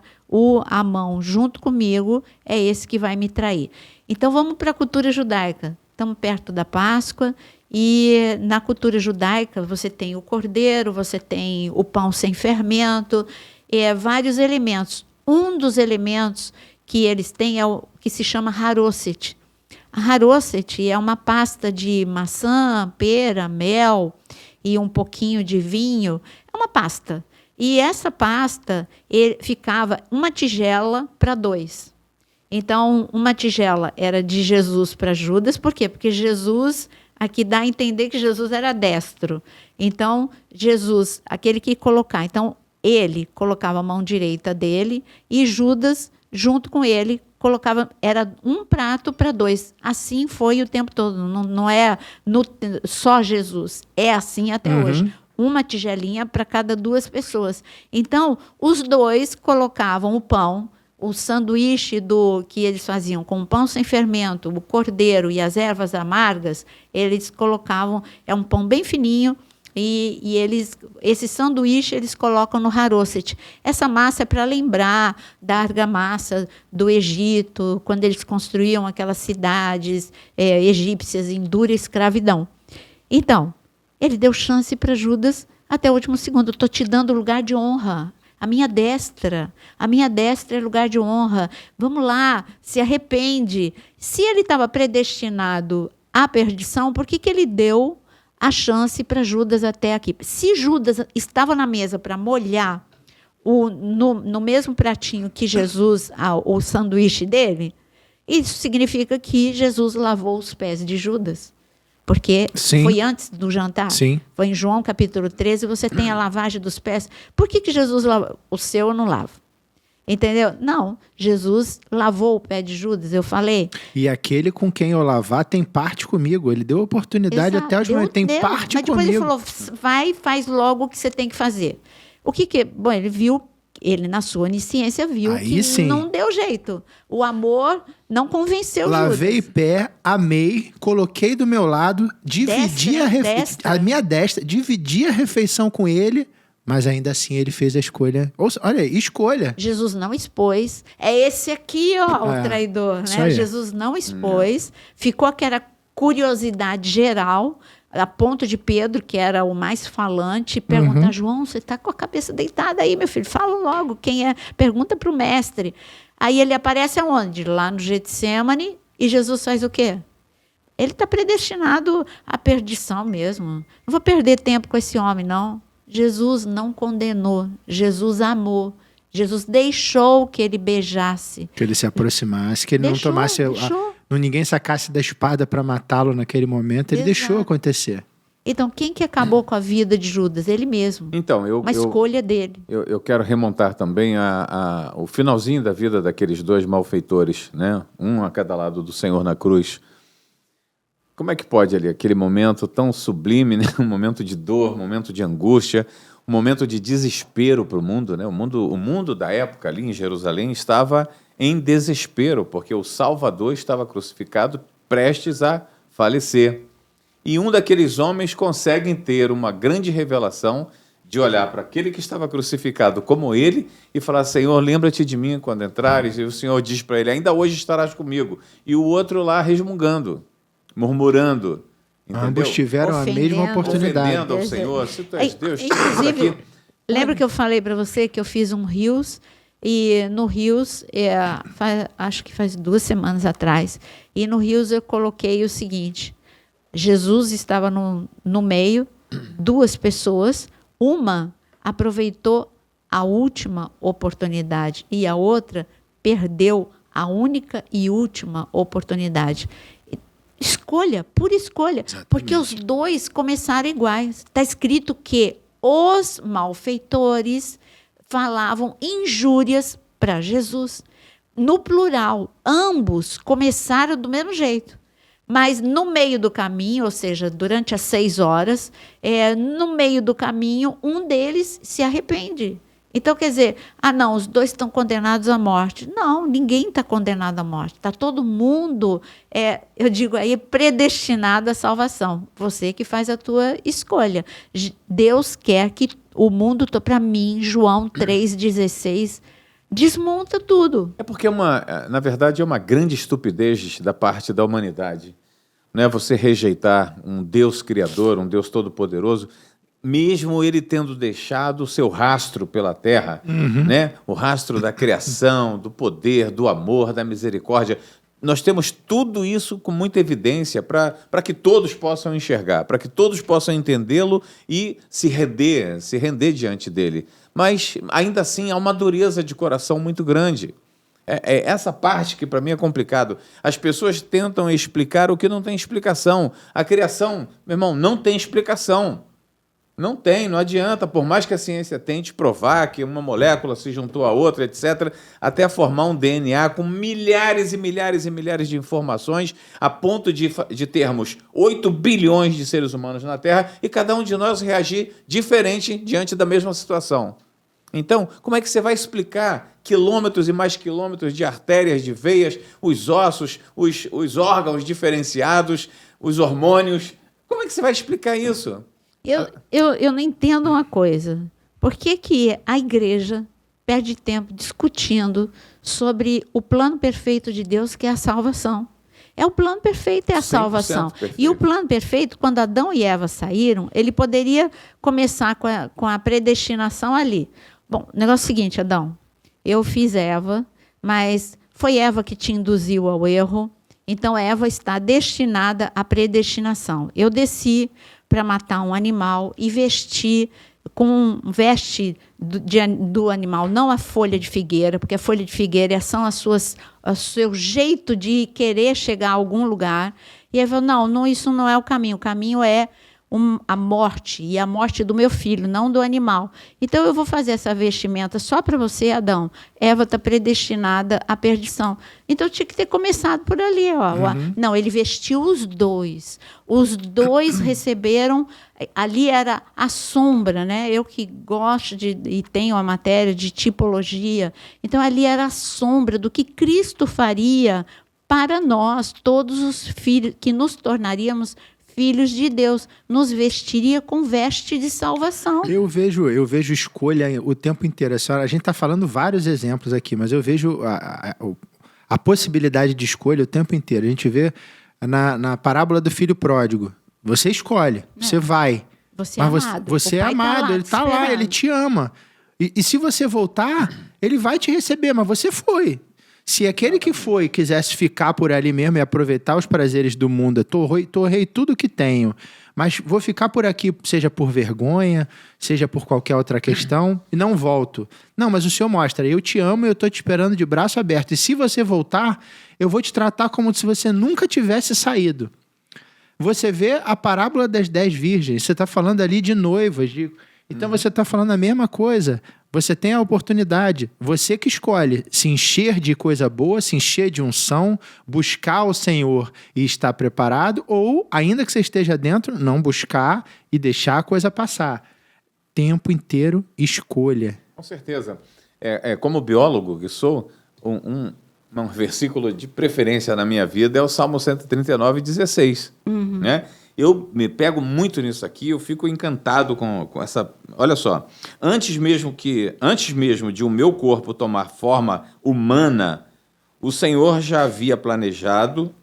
a mão junto comigo, é esse que vai me trair. Então, vamos para a cultura judaica. Estamos perto da Páscoa, e na cultura judaica você tem o cordeiro, você tem o pão sem fermento, vários elementos. Um dos elementos que eles têm é o que se chama haroset. A haroset é uma pasta de maçã, pera, mel e um pouquinho de vinho. É uma pasta. E essa pasta ficava uma tigela para 2. Então, uma tigela era de Jesus para Judas. Por quê? Porque Jesus, aqui dá a entender que Jesus era destro. Então, Jesus, aquele que colocar. Então, ele colocava a mão direita dele e Judas, junto com ele, colocava, era um prato para 2. Assim foi o tempo todo. Não é só Jesus. É assim até hoje. Uma tigelinha para cada 2 pessoas. Então, os 2 colocavam o pão, o sanduíche que eles faziam com o pão sem fermento, o cordeiro e as ervas amargas, eles colocavam, é um pão bem fininho, e esse sanduíche eles colocam no haroset. Essa massa é para lembrar da argamassa do Egito, quando eles construíam aquelas cidades egípcias em dura escravidão. Então, ele deu chance para Judas até o último segundo. Estou te dando lugar de honra. A minha destra é lugar de honra. Vamos lá, se arrepende. Se ele estava predestinado à perdição, por que ele deu a chance para Judas até aqui? Se Judas estava na mesa para molhar no mesmo pratinho que Jesus, o sanduíche dele, isso significa que Jesus lavou os pés de Judas. Porque foi antes do jantar. Sim. Foi em João capítulo 13, você tem a lavagem dos pés. Por que Jesus lava? O seu eu não lavo. Entendeu? Não, Jesus lavou o pé de Judas, eu falei. E aquele com quem eu lavar tem parte comigo. Ele deu oportunidade. Exato, até os momentos. Tem parte mas comigo. Mas depois ele falou, vai, faz logo o que você tem que fazer. Bom, ele viu, ele na sua onisciência viu não deu jeito. O amor não convenceu Judas. Lavei pé, amei, coloquei do meu lado, dividi a minha destra, dividi a refeição com ele, mas ainda assim ele fez a escolha. Olha, escolha. Jesus não expôs. É esse aqui, ó, o traidor, né? Jesus não expôs. Ficou aquela curiosidade geral, a ponto de Pedro, que era o mais falante, perguntar, João, você está com a cabeça deitada aí, meu filho? Fala logo, quem é? Pergunta para o mestre. Aí ele aparece aonde? Lá no Getsemane, e Jesus faz o quê? Ele está predestinado à perdição mesmo. Não vou perder tempo com esse homem, não. Jesus não condenou, Jesus amou. Jesus deixou que ele beijasse. Que ele se aproximasse, que ele não tomasse... ninguém sacasse da espada para matá-lo naquele momento. Ele deixou acontecer. Então, quem que acabou com a vida de Judas? Ele mesmo. Então, uma escolha dele. Eu quero remontar também o finalzinho da vida daqueles 2 malfeitores, né? Um a cada lado do Senhor na cruz. Como é que pode ali, aquele momento tão sublime, né? Um momento de dor, um momento de angústia, um momento de desespero para o mundo, né? O mundo da época ali em Jerusalém estava em desespero, porque o Salvador estava crucificado, prestes a falecer. E um daqueles homens consegue ter uma grande revelação de olhar para aquele que estava crucificado como ele e falar, Senhor, lembra-te de mim quando entrares. E o Senhor diz para ele, ainda hoje estarás comigo. E o outro lá resmungando, murmurando. Entendeu? Ambos tiveram a mesma oportunidade. Ofendendo ao Senhor, se tu és Deus, tira aqui. Lembra que eu falei para você que eu fiz um Rios? E no Rios, acho que faz 2 semanas atrás, e no Rios eu coloquei o seguinte: Jesus estava no meio, 2 pessoas, uma aproveitou a última oportunidade e a outra perdeu a única e última oportunidade. Escolha, pura escolha. Exatamente. Porque os 2 começaram iguais. Está escrito que os malfeitores falavam injúrias para Jesus. No plural, ambos começaram do mesmo jeito. Mas no meio do caminho, ou seja, durante as 6 horas, no meio do caminho, um deles se arrepende. Então, quer dizer, não, os 2 estão condenados à morte. Não, ninguém está condenado à morte. Está todo mundo, eu digo aí, predestinado à salvação. Você que faz a tua escolha. Deus quer que o mundo, para mim, João 3,16, desmonta tudo. É porque, na verdade, é uma grande estupidez da parte da humanidade. Não é você rejeitar um Deus criador, um Deus todo-poderoso, mesmo ele tendo deixado o seu rastro pela terra, né? O rastro da criação, do poder, do amor, da misericórdia. Nós temos tudo isso com muita evidência para que todos possam enxergar, para que todos possam entendê-lo e se render diante dele. Mas, ainda assim, há uma dureza de coração muito grande. É essa parte que, para mim, é complicado. As pessoas tentam explicar o que não tem explicação. A criação, meu irmão, não tem explicação. Não tem, não adianta, por mais que a ciência tente provar que uma molécula se juntou a outra, etc., até formar um DNA com milhares e milhares e milhares de informações, a ponto de termos 8 bilhões de seres humanos na Terra e cada um de nós reagir diferente diante da mesma situação. Então, como é que você vai explicar quilômetros e mais quilômetros de artérias, de veias, os ossos, os órgãos diferenciados, os hormônios? Como é que você vai explicar isso? Eu não entendo uma coisa. Por que a igreja perde tempo discutindo sobre o plano perfeito de Deus, que é a salvação? O plano perfeito é a salvação. Perfeito. E o plano perfeito, quando Adão e Eva saíram, ele poderia começar com a predestinação ali. Bom, o negócio é o seguinte, Adão. Eu fiz Eva, mas foi Eva que te induziu ao erro. Então, Eva está destinada à predestinação. Eu desci para matar um animal e vestir com veste do animal, não a folha de figueira, porque a folha de figueira são o seu jeito de querer chegar a algum lugar. E ele falou, não, isso não é o caminho é a morte, e a morte do meu filho, não do animal. Então, eu vou fazer essa vestimenta só para você, Adão. Eva está predestinada à perdição. Então, tinha que ter começado por ali. Não, ele vestiu os 2. Os 2 receberam... Ali era a sombra, né? Eu que gosto e tenho a matéria de tipologia. Então, ali era a sombra do que Cristo faria para nós, todos os filhos, que nos tornaríamos filhos de Deus, nos vestiria com veste de salvação. Eu vejo escolha o tempo inteiro. A gente está falando vários exemplos aqui, mas eu vejo a possibilidade de escolha o tempo inteiro. A gente vê na parábola do filho pródigo. Você escolhe, você vai. Você é amado. Você é amado, ele está lá, ele te ama. E se você voltar, ele vai te receber, mas você foi. Se aquele que foi quisesse ficar por ali mesmo e aproveitar os prazeres do mundo, torrei tudo que tenho, mas vou ficar por aqui, seja por vergonha, seja por qualquer outra questão, e não volto. Não, mas o Senhor mostra, eu te amo e eu estou te esperando de braço aberto. E se você voltar, eu vou te tratar como se você nunca tivesse saído. Você vê a parábola das 10 virgens, você está falando ali de noivas, então você está falando a mesma coisa. Você tem a oportunidade, você que escolhe se encher de coisa boa, se encher de unção, buscar o Senhor e estar preparado, ou, ainda que você esteja dentro, não buscar e deixar a coisa passar. Tempo inteiro, escolha. Com certeza. Como biólogo que sou, um versículo de preferência na minha vida é o Salmo 139:16. Né? Eu me pego muito nisso aqui, eu fico encantado com essa... Olha só, antes mesmo de o meu corpo tomar forma humana, o Senhor já havia planejado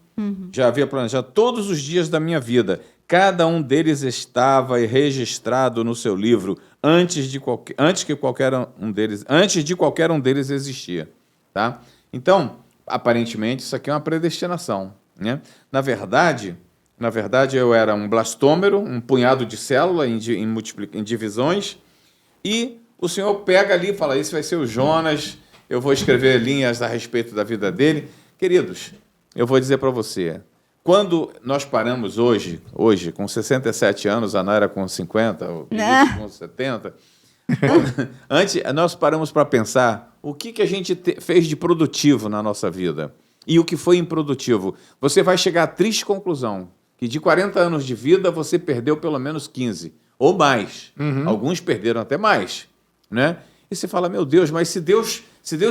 todos os dias da minha vida. cada um deles estava registrado no seu livro antes de qualquer um deles existia, tá? Então, aparentemente, isso aqui é uma predestinação, né? Na verdade, eu era um blastômero, um punhado de célula em divisões, e o Senhor pega ali e fala, esse vai ser o Jonas, eu vou escrever linhas a respeito da vida dele. Queridos, eu vou dizer para você, quando nós paramos hoje, com 67 anos, a Nara com 50, o Vinícius com 70, antes nós paramos para pensar o que a gente fez de produtivo na nossa vida e o que foi improdutivo. Você vai chegar à triste conclusão que de 40 anos de vida você perdeu pelo menos 15 ou mais. Alguns perderam até mais, né? E você fala, meu Deus, mas se Deus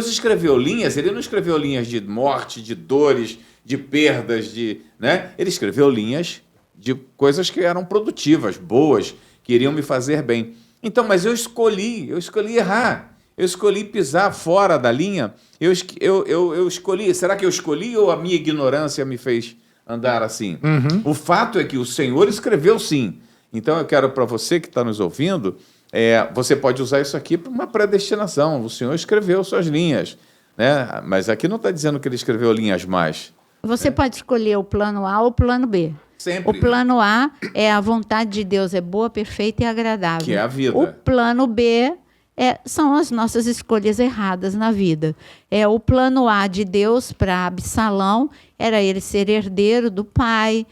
escreveu linhas, ele não escreveu linhas de morte, de dores, de perdas, né? Ele escreveu linhas de coisas que eram produtivas, boas, que iriam me fazer bem. Então, mas eu escolhi errar. Eu escolhi pisar fora da linha. Eu escolhi. Será que eu escolhi ou a minha ignorância me fez andar assim? O fato é que o Senhor escreveu sim. Então, eu quero para você que está nos ouvindo, você pode usar isso aqui para uma predestinação. O Senhor escreveu suas linhas, né? Mas aqui não está dizendo que ele escreveu linhas mais. Você pode escolher o plano A ou o plano B. Sempre. O plano A é a vontade de Deus, é boa, perfeita e agradável. Que é a vida. O plano B são as nossas escolhas erradas na vida. O plano A de Deus para Absalão era ele ser herdeiro do pai.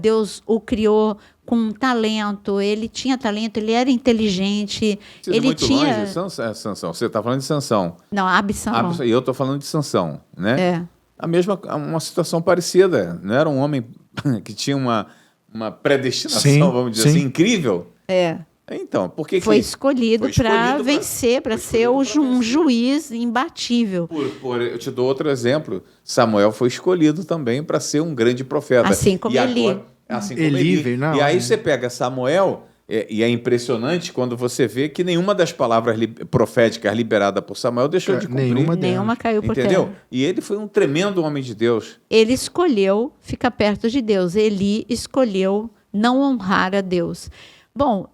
Deus o criou com um talento, ele tinha talento, ele era inteligente. Ele muito tinha... longe, Sansão. Você está falando de Sansão. Não, Absalão. E eu estou falando de Sansão, né? Uma situação parecida. Não era um homem que tinha uma predestinação, vamos dizer assim, incrível? Então, por que foi escolhido para vencer, para ser um juiz imbatível. Eu te dou outro exemplo. Samuel foi escolhido também para ser um grande profeta. Assim como Eli. E aí você pega Samuel, e é impressionante quando você vê que nenhuma das palavras proféticas liberadas por Samuel deixou de cumprir. Nenhuma caiu por terra. Entendeu? E ele foi um tremendo homem de Deus. Ele escolheu ficar perto de Deus. Eli escolheu não honrar a Deus. Bom,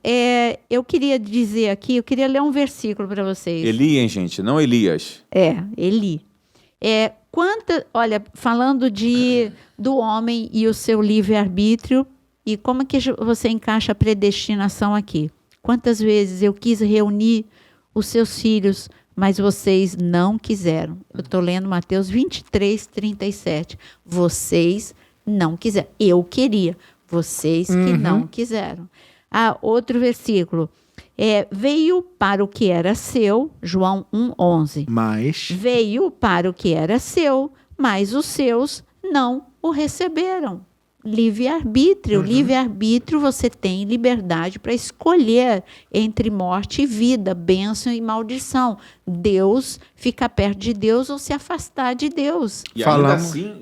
eu queria dizer aqui, eu queria ler um versículo para vocês. Eli, hein, gente? Não Elias. Eli. Falando do homem e o seu livre-arbítrio, e como que você encaixa a predestinação aqui? Quantas vezes eu quis reunir os seus filhos, mas vocês não quiseram. Eu estou lendo Mateus 23, 37. Vocês não quiseram. Eu queria. Vocês que não quiseram. Outro versículo. Veio para o que era seu, João 1:11. Veio para o que era seu, mas os seus não o receberam. Livre-arbítrio. Livre-arbítrio, você tem liberdade para escolher entre morte e vida, bênção e maldição. Deus, ficar perto de Deus ou se afastar de Deus. E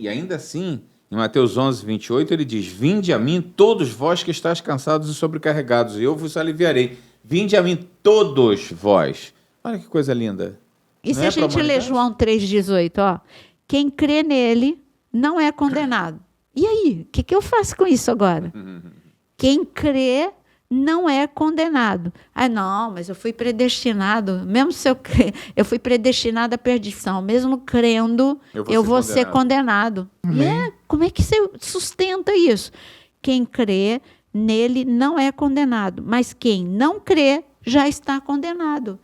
ainda assim, em Mateus 11, 28, ele diz, vinde a mim todos vós que estáis cansados e sobrecarregados, e eu vos aliviarei. Vinde a mim todos vós. Olha que coisa linda. E se a gente ler João 3,18, quem crê nele não é condenado. E aí, o que eu faço com isso agora? Quem crê não é condenado. Não, mas eu fui predestinado. Mesmo se eu fui predestinado à perdição. Mesmo crendo, eu vou ser condenado. Como é que você sustenta isso? Quem crê nele não é condenado. Mas quem não crê já está condenado.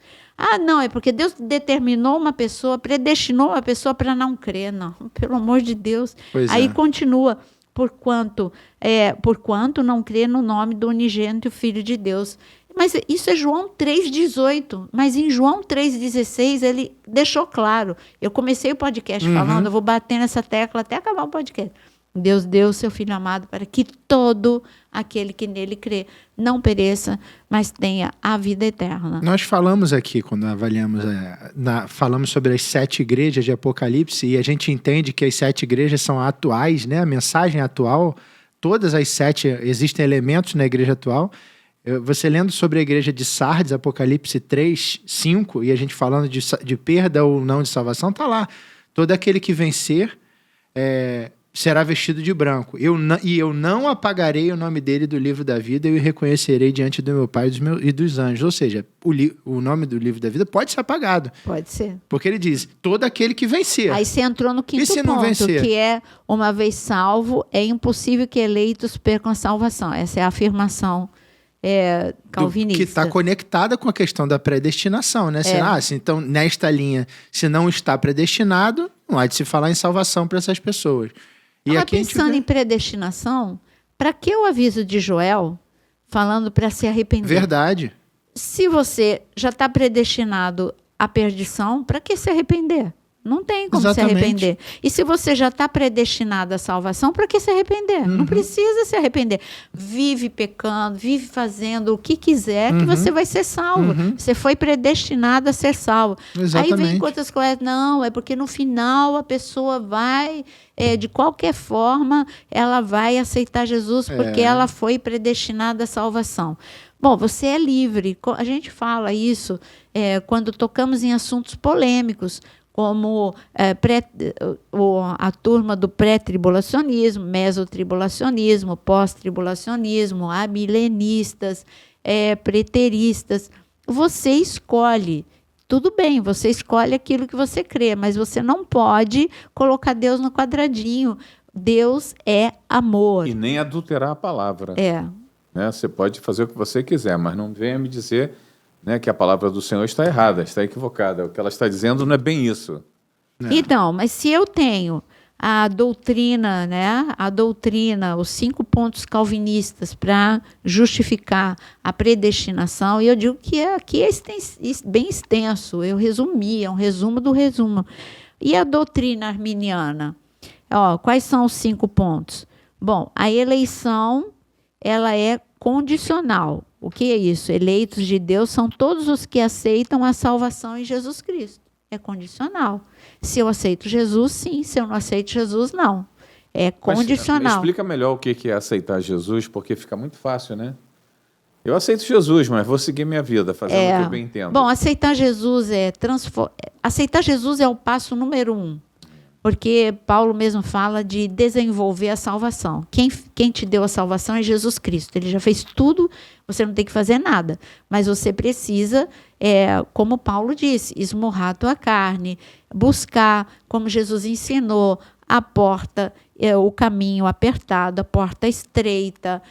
Não, é porque Deus determinou uma pessoa, predestinou uma pessoa para não crer. Não, pelo amor de Deus. Aí continua, porquanto não crê no nome do unigênito Filho de Deus. Mas isso é João 3,18. Mas em João 3,16 ele deixou claro. Eu comecei o podcast falando, eu vou bater nessa tecla até acabar o podcast. Deus deu o seu Filho amado para que todo aquele que nele crê não pereça, mas tenha a vida eterna. Nós falamos aqui, quando avaliamos, falamos sobre as 7 igrejas de Apocalipse, e a gente entende que as 7 igrejas são atuais, né? A mensagem atual, todas as 7, existem elementos na igreja atual. Você lendo sobre a igreja de Sardes, Apocalipse 3, 5, e a gente falando de perda ou não de salvação, está lá. Todo aquele que vencer será vestido de branco. Eu não apagarei o nome dele do livro da vida, eu o reconhecerei diante do meu Pai e dos anjos. Ou seja, o nome do livro da vida pode ser apagado. Pode ser. Porque ele diz, todo aquele que vencer. Aí você entrou no quinto se não ponto, vencer? que é, uma vez salvo, é impossível que eleitos percam a salvação. Essa é a afirmação calvinista. Que está conectada com a questão da predestinação, né? Então, nesta linha, se não está predestinado, não há de se falar em salvação para essas pessoas. Mas pensando em predestinação, para que o aviso de Joel falando para se arrepender? Verdade. Se você já está predestinado à perdição, para que se arrepender? Não tem como se arrepender. E se você já está predestinado à salvação, para que se arrepender? Não precisa se arrepender. Vive pecando, vive fazendo o que quiser, que você vai ser salvo. Você foi predestinado a ser salvo. Exatamente. Aí vem com outras coisas. Não, é porque no final a pessoa vai, de qualquer forma, ela vai aceitar Jesus porque ela foi predestinada à salvação. Bom, você é livre. A gente fala isso quando tocamos em assuntos polêmicos, como a turma do pré-tribulacionismo, mesotribulacionismo, pós-tribulacionismo, amilenistas, preteristas. Você escolhe. Tudo bem, você escolhe aquilo que você crê, mas você não pode colocar Deus no quadradinho. Deus é amor. E nem adulterar a palavra. Né? Você pode fazer o que você quiser, mas não venha me dizer, né, que a palavra do Senhor está errada, está equivocada. O que ela está dizendo não é bem isso. Então, mas se eu tenho a doutrina, né, os 5 pontos calvinistas para justificar a predestinação, e eu digo que aqui é bem extenso, eu resumi, é um resumo do resumo. E a doutrina arminiana? Quais são os 5 pontos? Bom, a eleição, ela é condicional. O que é isso? Eleitos de Deus são todos os que aceitam a salvação em Jesus Cristo. É condicional. Se eu aceito Jesus, sim. Se eu não aceito Jesus, não. É condicional. Mas explica melhor o que é aceitar Jesus, porque fica muito fácil, né? Eu aceito Jesus, mas vou seguir minha vida, fazendo o que eu bem entendo. Bom, aceitar Jesus aceitar Jesus é o passo número 1. Porque Paulo mesmo fala de desenvolver a salvação. Quem te deu a salvação é Jesus Cristo. Ele já fez tudo, você não tem que fazer nada. Mas você precisa, como Paulo disse, esmurrar a tua carne, buscar, como Jesus ensinou, a porta, o caminho apertado, a porta estreita,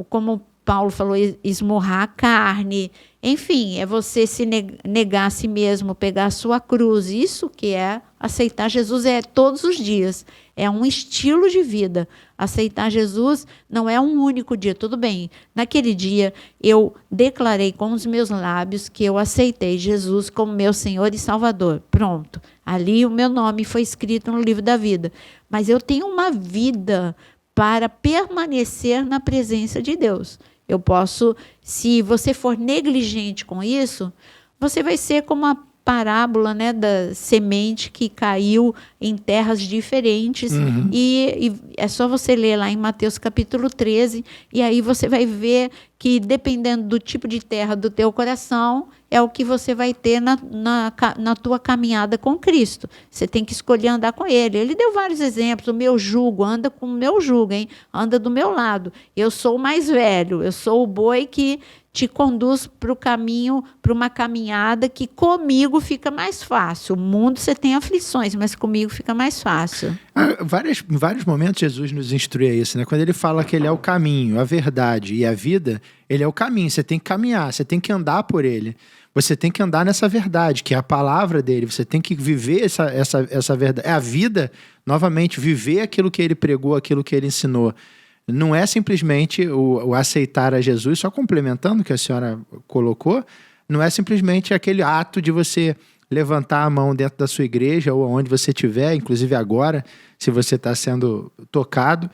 como Paulo falou, esmurrar a carne. Enfim, é você se negar a si mesmo, pegar a sua cruz. Isso que é aceitar Jesus, todos os dias. É um estilo de vida. Aceitar Jesus não é um único dia. Tudo bem, naquele dia eu declarei com os meus lábios que eu aceitei Jesus como meu Senhor e Salvador. Pronto. Ali o meu nome foi escrito no livro da vida. Mas eu tenho uma vida para permanecer na presença de Deus. Eu posso, se você for negligente com isso, você vai ser como a parábola, né, da semente que caiu em terras diferentes. E é só você ler lá em Mateus capítulo 13, e aí você vai ver que, dependendo do tipo de terra do teu coração, é o que você vai ter na tua caminhada com Cristo. Você tem que escolher andar com Ele. Ele deu vários exemplos. O meu jugo, anda com o meu jugo, hein? Anda do meu lado. Eu sou o mais velho, eu sou o boi que te conduz para o caminho, para uma caminhada que comigo fica mais fácil. O mundo você tem aflições, mas comigo fica mais fácil. Em vários momentos Jesus nos instrui a isso, né? Quando ele fala que ele é o caminho, a verdade e a vida, ele é o caminho. Você tem que caminhar, você tem que andar por ele. Você tem que andar nessa verdade, que é a palavra dele. Você tem que viver essa verdade. É a vida, novamente, viver aquilo que ele pregou, aquilo que ele ensinou. Não é simplesmente o aceitar a Jesus, só complementando o que a senhora colocou, não é simplesmente aquele ato de você levantar a mão dentro da sua igreja ou onde você estiver, inclusive agora, se você está sendo tocado.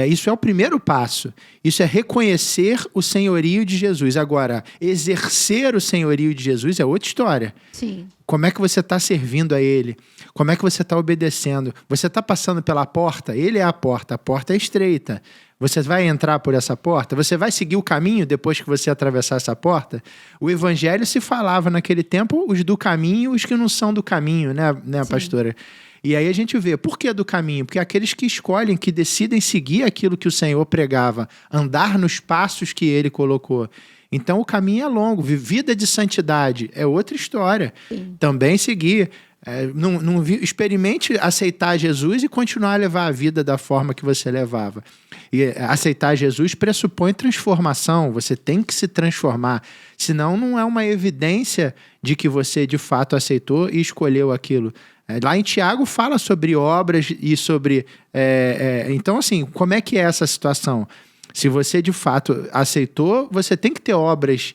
Isso é o primeiro passo. Isso é reconhecer o senhorio de Jesus. Agora, exercer o senhorio de Jesus é outra história. Sim. Como é que você está servindo a Ele? Como é que você está obedecendo? Você está passando pela porta? Ele é a porta é estreita. Você vai entrar por essa porta? Você vai seguir o caminho depois que você atravessar essa porta? O evangelho se falava naquele tempo os do caminho e os que não são do caminho, né pastora? E aí a gente vê, por que do caminho? Porque aqueles que escolhem, que decidem seguir aquilo que o Senhor pregava, andar nos passos que ele colocou. Então o caminho é longo, vida de santidade é outra história. Sim. Também seguir. Experimente aceitar Jesus e continuar a levar a vida da forma que você levava. E aceitar Jesus pressupõe transformação, você tem que se transformar, senão não é uma evidência de que você de fato aceitou e escolheu aquilo. Lá em Tiago fala sobre obras e sobre... Então, assim, como é que é essa situação? Se você de fato aceitou, você tem que ter obras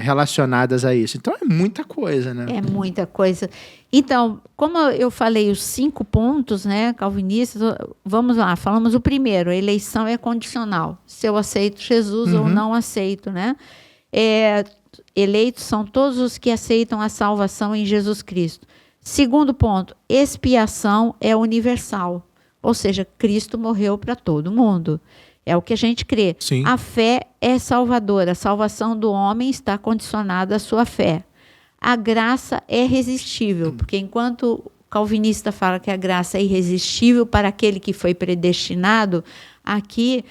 relacionadas a isso. Então é muita coisa, né? É muita coisa. Então, como eu falei os 5 pontos, né, calvinistas, vamos lá, falamos o primeiro, a eleição é condicional. Se eu aceito Jesus ou não aceito, né? Eleitos são todos os que aceitam a salvação em Jesus Cristo. Segundo ponto, expiação é universal. Ou seja, Cristo morreu para todo mundo. É o que a gente crê. Sim. A fé é salvadora. A salvação do homem está condicionada à sua fé. A graça é irresistível, porque enquanto o calvinista fala que a graça é irresistível para aquele que foi predestinado, aqui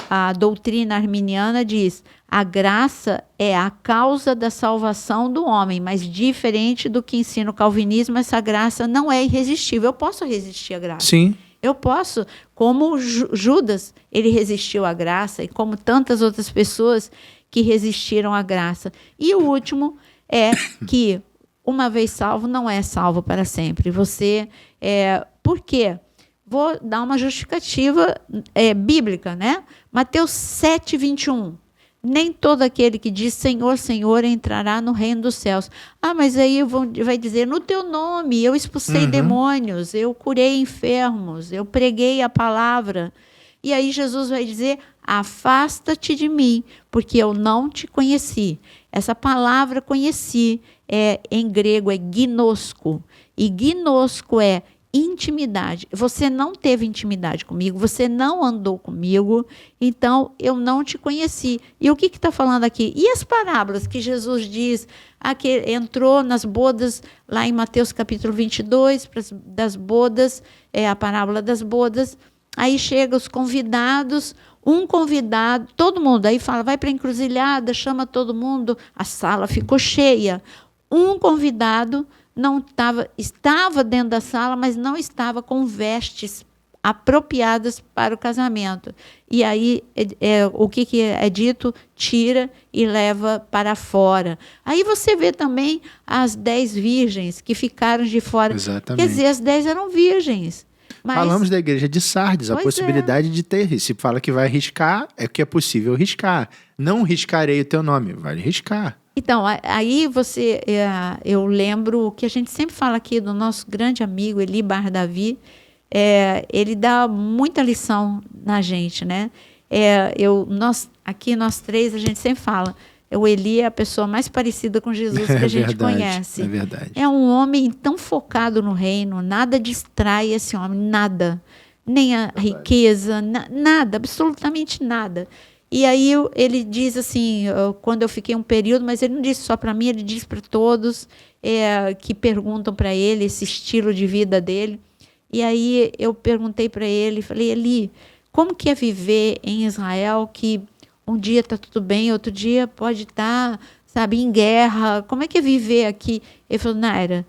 a doutrina arminiana diz: a graça é a causa da salvação do homem, mas diferente do que ensina o calvinismo, essa graça não é irresistível. Eu posso resistir à graça. Sim. Eu posso, como Judas, ele resistiu à graça, e como tantas outras pessoas que resistiram à graça. E o último é que, uma vez salvo, não é salvo para sempre. Por quê? Vou dar uma justificativa bíblica, né? Mateus 7:21. Nem todo aquele que diz Senhor, Senhor entrará no reino dos céus. Mas aí vai dizer, no teu nome eu expulsei demônios, eu curei enfermos, eu preguei a palavra. E aí Jesus vai dizer, afasta-te de mim, porque eu não te conheci. Essa palavra conheci, em grego é gnosko. E gnosko é intimidade. Você não teve intimidade comigo, você não andou comigo, então eu não te conheci. E o que está falando aqui? E as parábolas que Jesus diz, que entrou nas bodas, lá em Mateus capítulo 22, das bodas, a parábola das bodas, aí chega os convidados, um convidado, todo mundo, aí fala, vai para a encruzilhada, chama todo mundo, a sala ficou cheia. Um convidado estava dentro da sala, mas não estava com vestes apropriadas para o casamento. E aí, o que é dito? Tira e leva para fora. Aí você vê também as 10 virgens que ficaram de fora. Exatamente. Quer dizer, as 10 eram virgens. Mas... Falamos da igreja de Sardes, a possibilidade de ter. Se fala que vai riscar, é que é possível riscar. Não riscarei o teu nome, vai riscar. Então, aí eu lembro o que a gente sempre fala aqui do nosso grande amigo Eli Bar-Davi, ele dá muita lição na gente, né? Nós 3, a gente sempre fala, o Eli é a pessoa mais parecida com Jesus que a gente conhece. É verdade. É um homem tão focado no reino, nada distrai esse homem, nada. Nem a riqueza, nada, absolutamente nada. E aí ele diz assim, quando eu fiquei um período, mas ele não disse só para mim, ele diz para todos que perguntam para ele esse estilo de vida dele. E aí eu perguntei para ele, falei, Eli, como que é viver em Israel que um dia está tudo bem, outro dia pode estar, em guerra, como é que é viver aqui? Ele falou, Naira,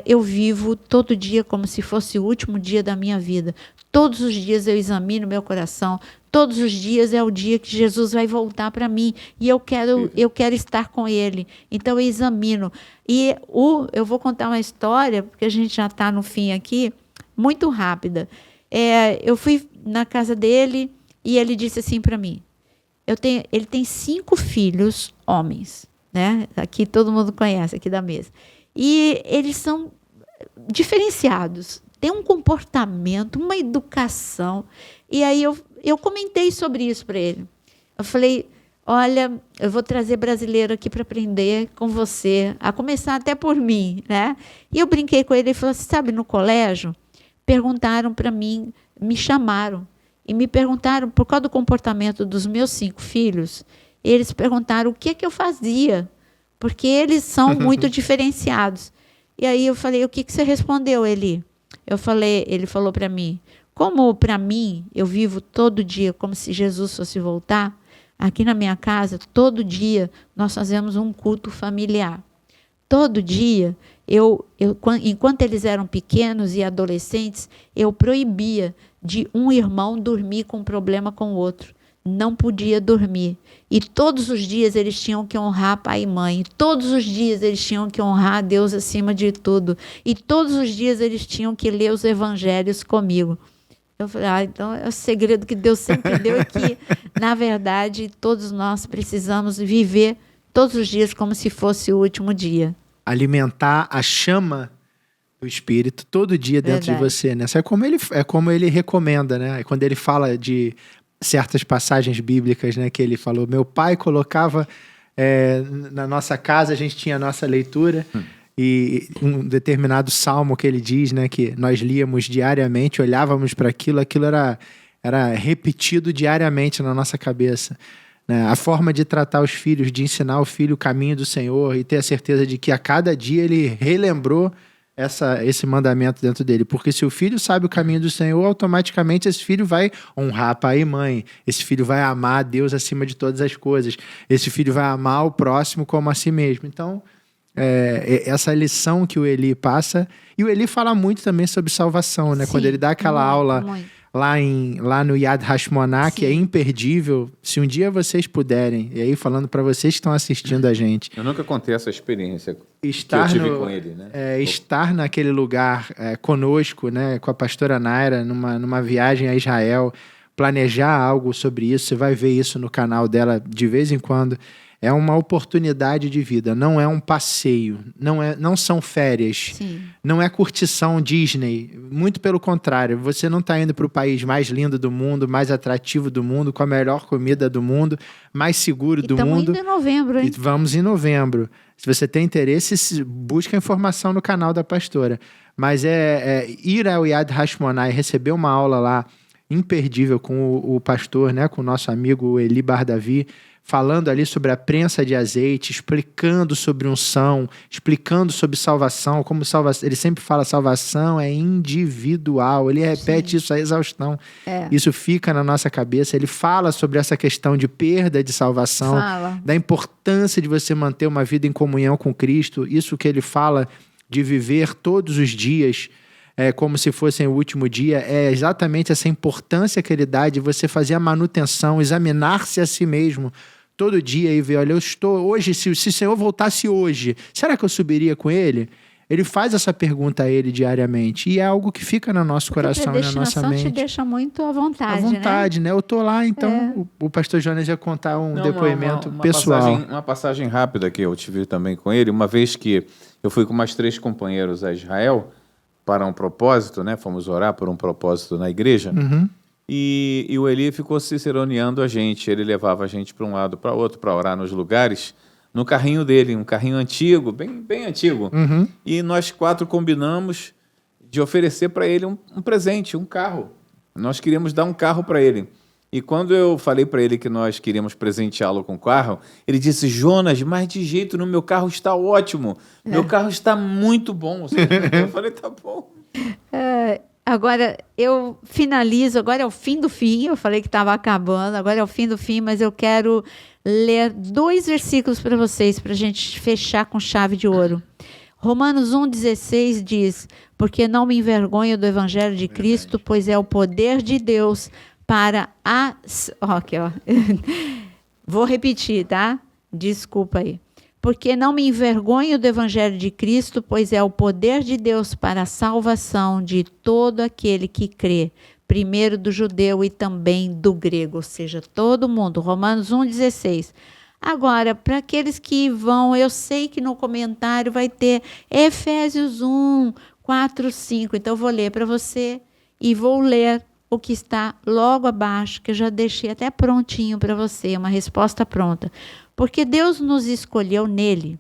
eu vivo todo dia como se fosse o último dia da minha vida. Todos os dias eu examino meu coração, todos os dias é o dia que Jesus vai voltar para mim e eu quero estar com Ele. Então eu examino. E eu vou contar uma história, porque a gente já está no fim aqui, muito rápida. Eu fui na casa dele e ele disse assim para mim, ele tem 5 filhos homens, né? Aqui todo mundo conhece, aqui da mesa. E eles são diferenciados, têm um comportamento, uma educação. E aí eu comentei sobre isso para ele. Eu falei, olha, eu vou trazer brasileiro aqui para aprender com você, a começar até por mim, né? E eu brinquei com ele, ele falou assim, sabe, no colégio, perguntaram para mim, me chamaram, e me perguntaram, por causa do comportamento dos meus 5 filhos, eles perguntaram o que eu fazia, porque eles são muito diferenciados. E aí eu falei, o que você respondeu, Eli? Ele falou para mim, como para mim, eu vivo todo dia como se Jesus fosse voltar, aqui na minha casa, todo dia, nós fazemos um culto familiar. Todo dia, enquanto eles eram pequenos e adolescentes, eu proibia de um irmão dormir com problema com o outro. Não podia dormir. E todos os dias eles tinham que honrar pai e mãe. Todos os dias eles tinham que honrar a Deus acima de tudo. E todos os dias eles tinham que ler os evangelhos comigo. Eu falei, então é o segredo que Deus sempre deu, é que, na verdade, todos nós precisamos viver todos os dias como se fosse o último dia. Alimentar a chama do Espírito todo dia dentro de você, né? Isso é como ele recomenda, né? Quando ele fala de certas passagens bíblicas, né? Que ele falou, meu pai colocava na nossa casa, a gente tinha a nossa leitura, e um determinado salmo que ele diz, né? Que nós líamos diariamente, olhávamos para aquilo era repetido diariamente na nossa cabeça. A forma de tratar os filhos, de ensinar o filho o caminho do Senhor e ter a certeza de que a cada dia ele relembrou esse mandamento dentro dele. Porque se o filho sabe o caminho do Senhor, automaticamente esse filho vai honrar pai e mãe. Esse filho vai amar a Deus acima de todas as coisas. Esse filho vai amar o próximo como a si mesmo. Então, essa lição que o Eli passa... E o Eli fala muito também sobre salvação, né? Sim, quando ele dá aquela aula... Lá no Yad Hashmonah, que é imperdível, se um dia vocês puderem, e aí falando para vocês que estão assistindo a gente. Eu nunca contei essa experiência que eu tive com ele, né? Estar naquele lugar conosco, né, com a pastora Naira, numa viagem a Israel, planejar algo sobre isso, você vai ver isso no canal dela de vez em quando. É uma oportunidade de vida, não é um passeio, não são férias, Sim. Não é curtição Disney, muito pelo contrário, você não está indo para o país mais lindo do mundo, mais atrativo do mundo, com a melhor comida do mundo, mais seguro do mundo. Estamos indo em novembro, hein? E vamos em novembro. Se você tem interesse, busca informação no canal da pastora. Mas ir ao Yad Hashmonah e receber uma aula lá imperdível com o pastor, né, com o nosso amigo Eli Bardavi, falando ali sobre a prensa de azeite, explicando sobre unção, explicando sobre salvação, como salvação, ele sempre fala salvação é individual, ele repete isso a exaustão, isso fica na nossa cabeça, ele fala sobre essa questão de perda de salvação, da importância de você manter uma vida em comunhão com Cristo, isso que ele fala de viver todos os dias como se fosse o último dia, é exatamente essa importância que ele dá de você fazer a manutenção, examinar-se a si mesmo todo dia e ver, olha, eu estou hoje, se o Senhor voltasse hoje, será que eu subiria com ele? Ele faz essa pergunta a ele diariamente e é algo que fica no nosso coração e na nossa mente. Te deixa muito à vontade, à vontade, né? Eu tô lá, então o pastor Jonas ia contar depoimento pessoal. Uma passagem rápida que eu tive também com ele, uma vez que eu fui com mais 3 companheiros a Israel para um propósito, né? Fomos orar por um propósito na igreja. Uhum. E o Eli ficou ciceroneando a gente. Ele levava a gente para um lado para outro para orar nos lugares, no carrinho dele, um carrinho antigo, bem antigo. Uhum. E nós 4 combinamos de oferecer para ele um presente, um carro. Nós queríamos dar um carro para ele. E quando eu falei para ele que nós queríamos presenteá-lo com o carro, ele disse, Jonas, mas de jeito nenhum, meu carro está ótimo. Meu carro está muito bom. Eu falei, tá bom. Agora, eu finalizo, agora é o fim do fim, eu falei que estava acabando, agora é o fim do fim, mas eu quero ler 2 versículos para vocês, para a gente fechar com chave de ouro. Romanos 1,16 diz, porque não me envergonho do evangelho de Cristo, pois é o poder de Deus para Vou repetir, tá? Desculpa aí. Porque não me envergonho do evangelho de Cristo, pois é o poder de Deus para a salvação de todo aquele que crê, primeiro do judeu e também do grego, ou seja, todo mundo. Romanos 1,16. Agora, para aqueles que vão, eu sei que no comentário vai ter Efésios 1, 4, 5. Então, eu vou ler para você e vou ler o que está logo abaixo, que eu já deixei até prontinho para você, uma resposta pronta. Porque Deus nos escolheu nele,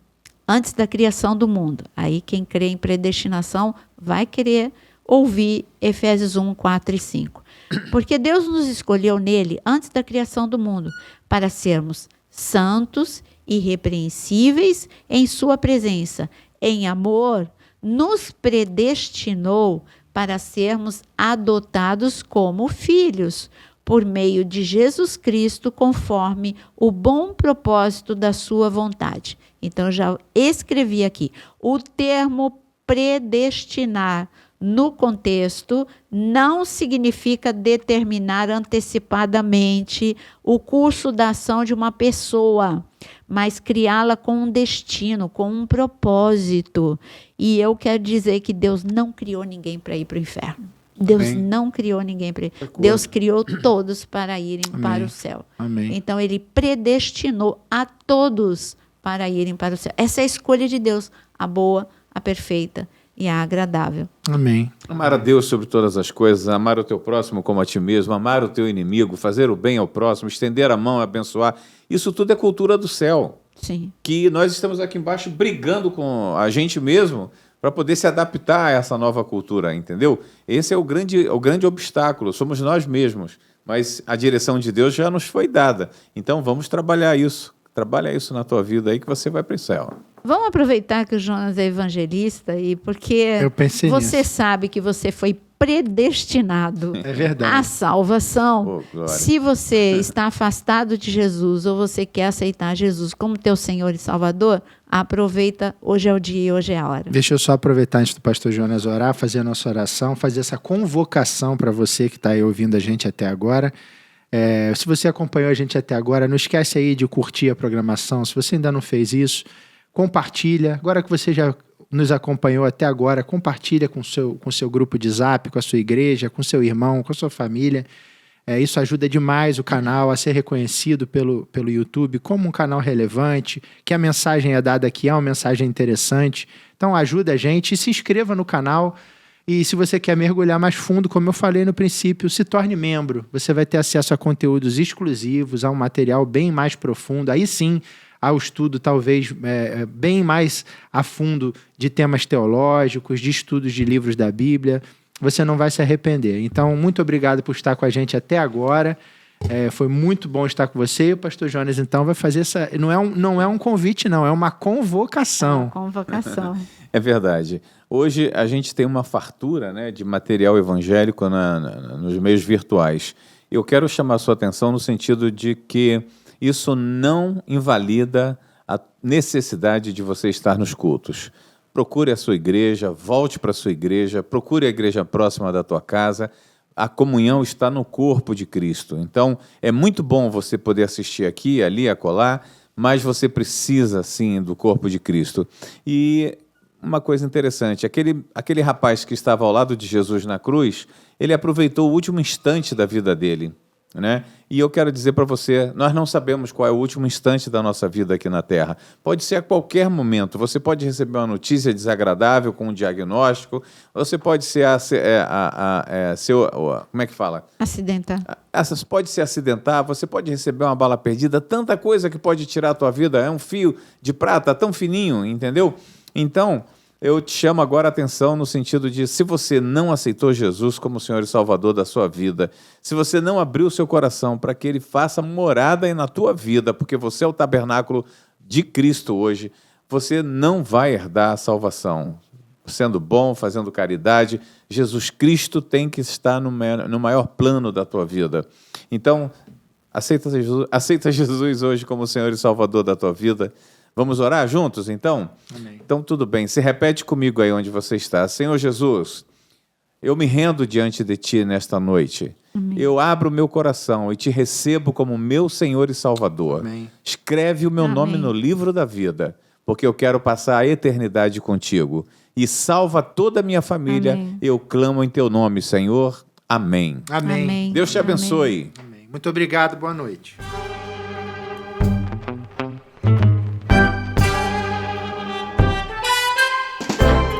antes da criação do mundo. Aí quem crê em predestinação vai querer ouvir Efésios 1, 4 e 5. Porque Deus nos escolheu nele antes da criação do mundo, para sermos santos, irrepreensíveis em sua presença. Em amor, nos predestinou para sermos adotados como filhos, por meio de Jesus Cristo, conforme o bom propósito da sua vontade. Então, eu já escrevi aqui. O termo predestinar, no contexto, não significa determinar antecipadamente o curso da ação de uma pessoa, mas criá-la com um destino, com um propósito. E eu quero dizer que Deus não criou ninguém para ir para o inferno. Deus Amém. não criou ninguém para ir. Deus criou todos para irem Amém. para o céu. Amém. Então, ele predestinou a todos para irem para o céu. Essa é a escolha de Deus, a boa, a perfeita e a agradável. Amém. Amar a Deus sobre todas as coisas, amar o teu próximo como a ti mesmo, amar o teu inimigo, fazer o bem ao próximo, estender a mão, abençoar. Isso tudo é cultura do céu. Sim. Que nós estamos aqui embaixo brigando com a gente mesmo para poder se adaptar a essa nova cultura, entendeu? Esse é o grande obstáculo, somos nós mesmos. Mas a direção de Deus já nos foi dada. Então vamos trabalhar isso. Trabalha isso na tua vida aí que você vai para o céu. Vamos aproveitar que o Jonas é evangelista e porque Eu pensei você nisso. sabe que você foi predestinado É verdade. à salvação. Oh, glória. Se você está afastado de Jesus ou você quer aceitar Jesus como teu Senhor e Salvador, aproveita, hoje é o dia e hoje é a hora. Deixa eu só aproveitar antes do pastor Jonas orar, fazer a nossa oração, fazer essa convocação para você que está aí ouvindo a gente até agora. Se você acompanhou a gente até agora, não esquece aí de curtir a programação. Se você ainda não fez isso, compartilha. Agora que você já nos acompanhou até agora, compartilha com o seu grupo de Zap, com a sua igreja, com o seu irmão, com a sua família. Isso ajuda demais o canal a ser reconhecido pelo YouTube como um canal relevante, que a mensagem é dada aqui é uma mensagem interessante. Então ajuda a gente e se inscreva no canal. E se você quer mergulhar mais fundo, como eu falei no princípio, se torne membro. Você vai ter acesso a conteúdos exclusivos, a um material bem mais profundo. Aí sim, ao estudo talvez bem mais a fundo de temas teológicos, de estudos de livros da Bíblia. Você não vai se arrepender. Então, muito obrigado por estar com a gente até agora. Foi muito bom estar com você. E o pastor Jonas, então, vai fazer essa... Não é um convite, não. É uma convocação. Convocação. É verdade. Hoje a gente tem uma fartura, né, de material evangélico nos meios virtuais. Eu quero chamar a sua atenção no sentido de que isso não invalida a necessidade de você estar nos cultos. Procure a sua igreja, volte para a sua igreja, procure a igreja próxima da tua casa. A comunhão está no corpo de Cristo. Então, é muito bom você poder assistir aqui, ali, acolá, mas você precisa, sim, do corpo de Cristo. E uma coisa interessante, aquele rapaz que estava ao lado de Jesus na cruz, ele aproveitou o último instante da vida dele, né? E eu quero dizer para você, nós não sabemos qual é o último instante da nossa vida aqui na Terra. Pode ser a qualquer momento. Você pode receber uma notícia desagradável com um diagnóstico, você pode ser como é que fala? Acidentar. Pode se acidentar, você pode receber uma bala perdida, tanta coisa que pode tirar a tua vida, é um fio de prata tão fininho, entendeu? Então, eu te chamo agora a atenção no sentido de, se você não aceitou Jesus como Senhor e Salvador da sua vida, se você não abriu o seu coração para que Ele faça morada aí na tua vida, porque você é o tabernáculo de Cristo hoje, você não vai herdar a salvação. Sendo bom, fazendo caridade, Jesus Cristo tem que estar no maior plano da tua vida. Então, aceita Jesus hoje como Senhor e Salvador da tua vida. Vamos orar juntos, então? Amém. Então, tudo bem. Se repete comigo aí onde você está. Senhor Jesus, eu me rendo diante de Ti nesta noite. Amém. Eu abro o meu coração e Te recebo como meu Senhor e Salvador. Amém. Escreve o meu Amém. nome no livro da vida, porque eu quero passar a eternidade contigo. E salva toda a minha família. Amém. Eu clamo em Teu nome, Senhor. Amém. Amém. Amém. Deus te Amém. abençoe. Amém. Muito obrigado, boa noite.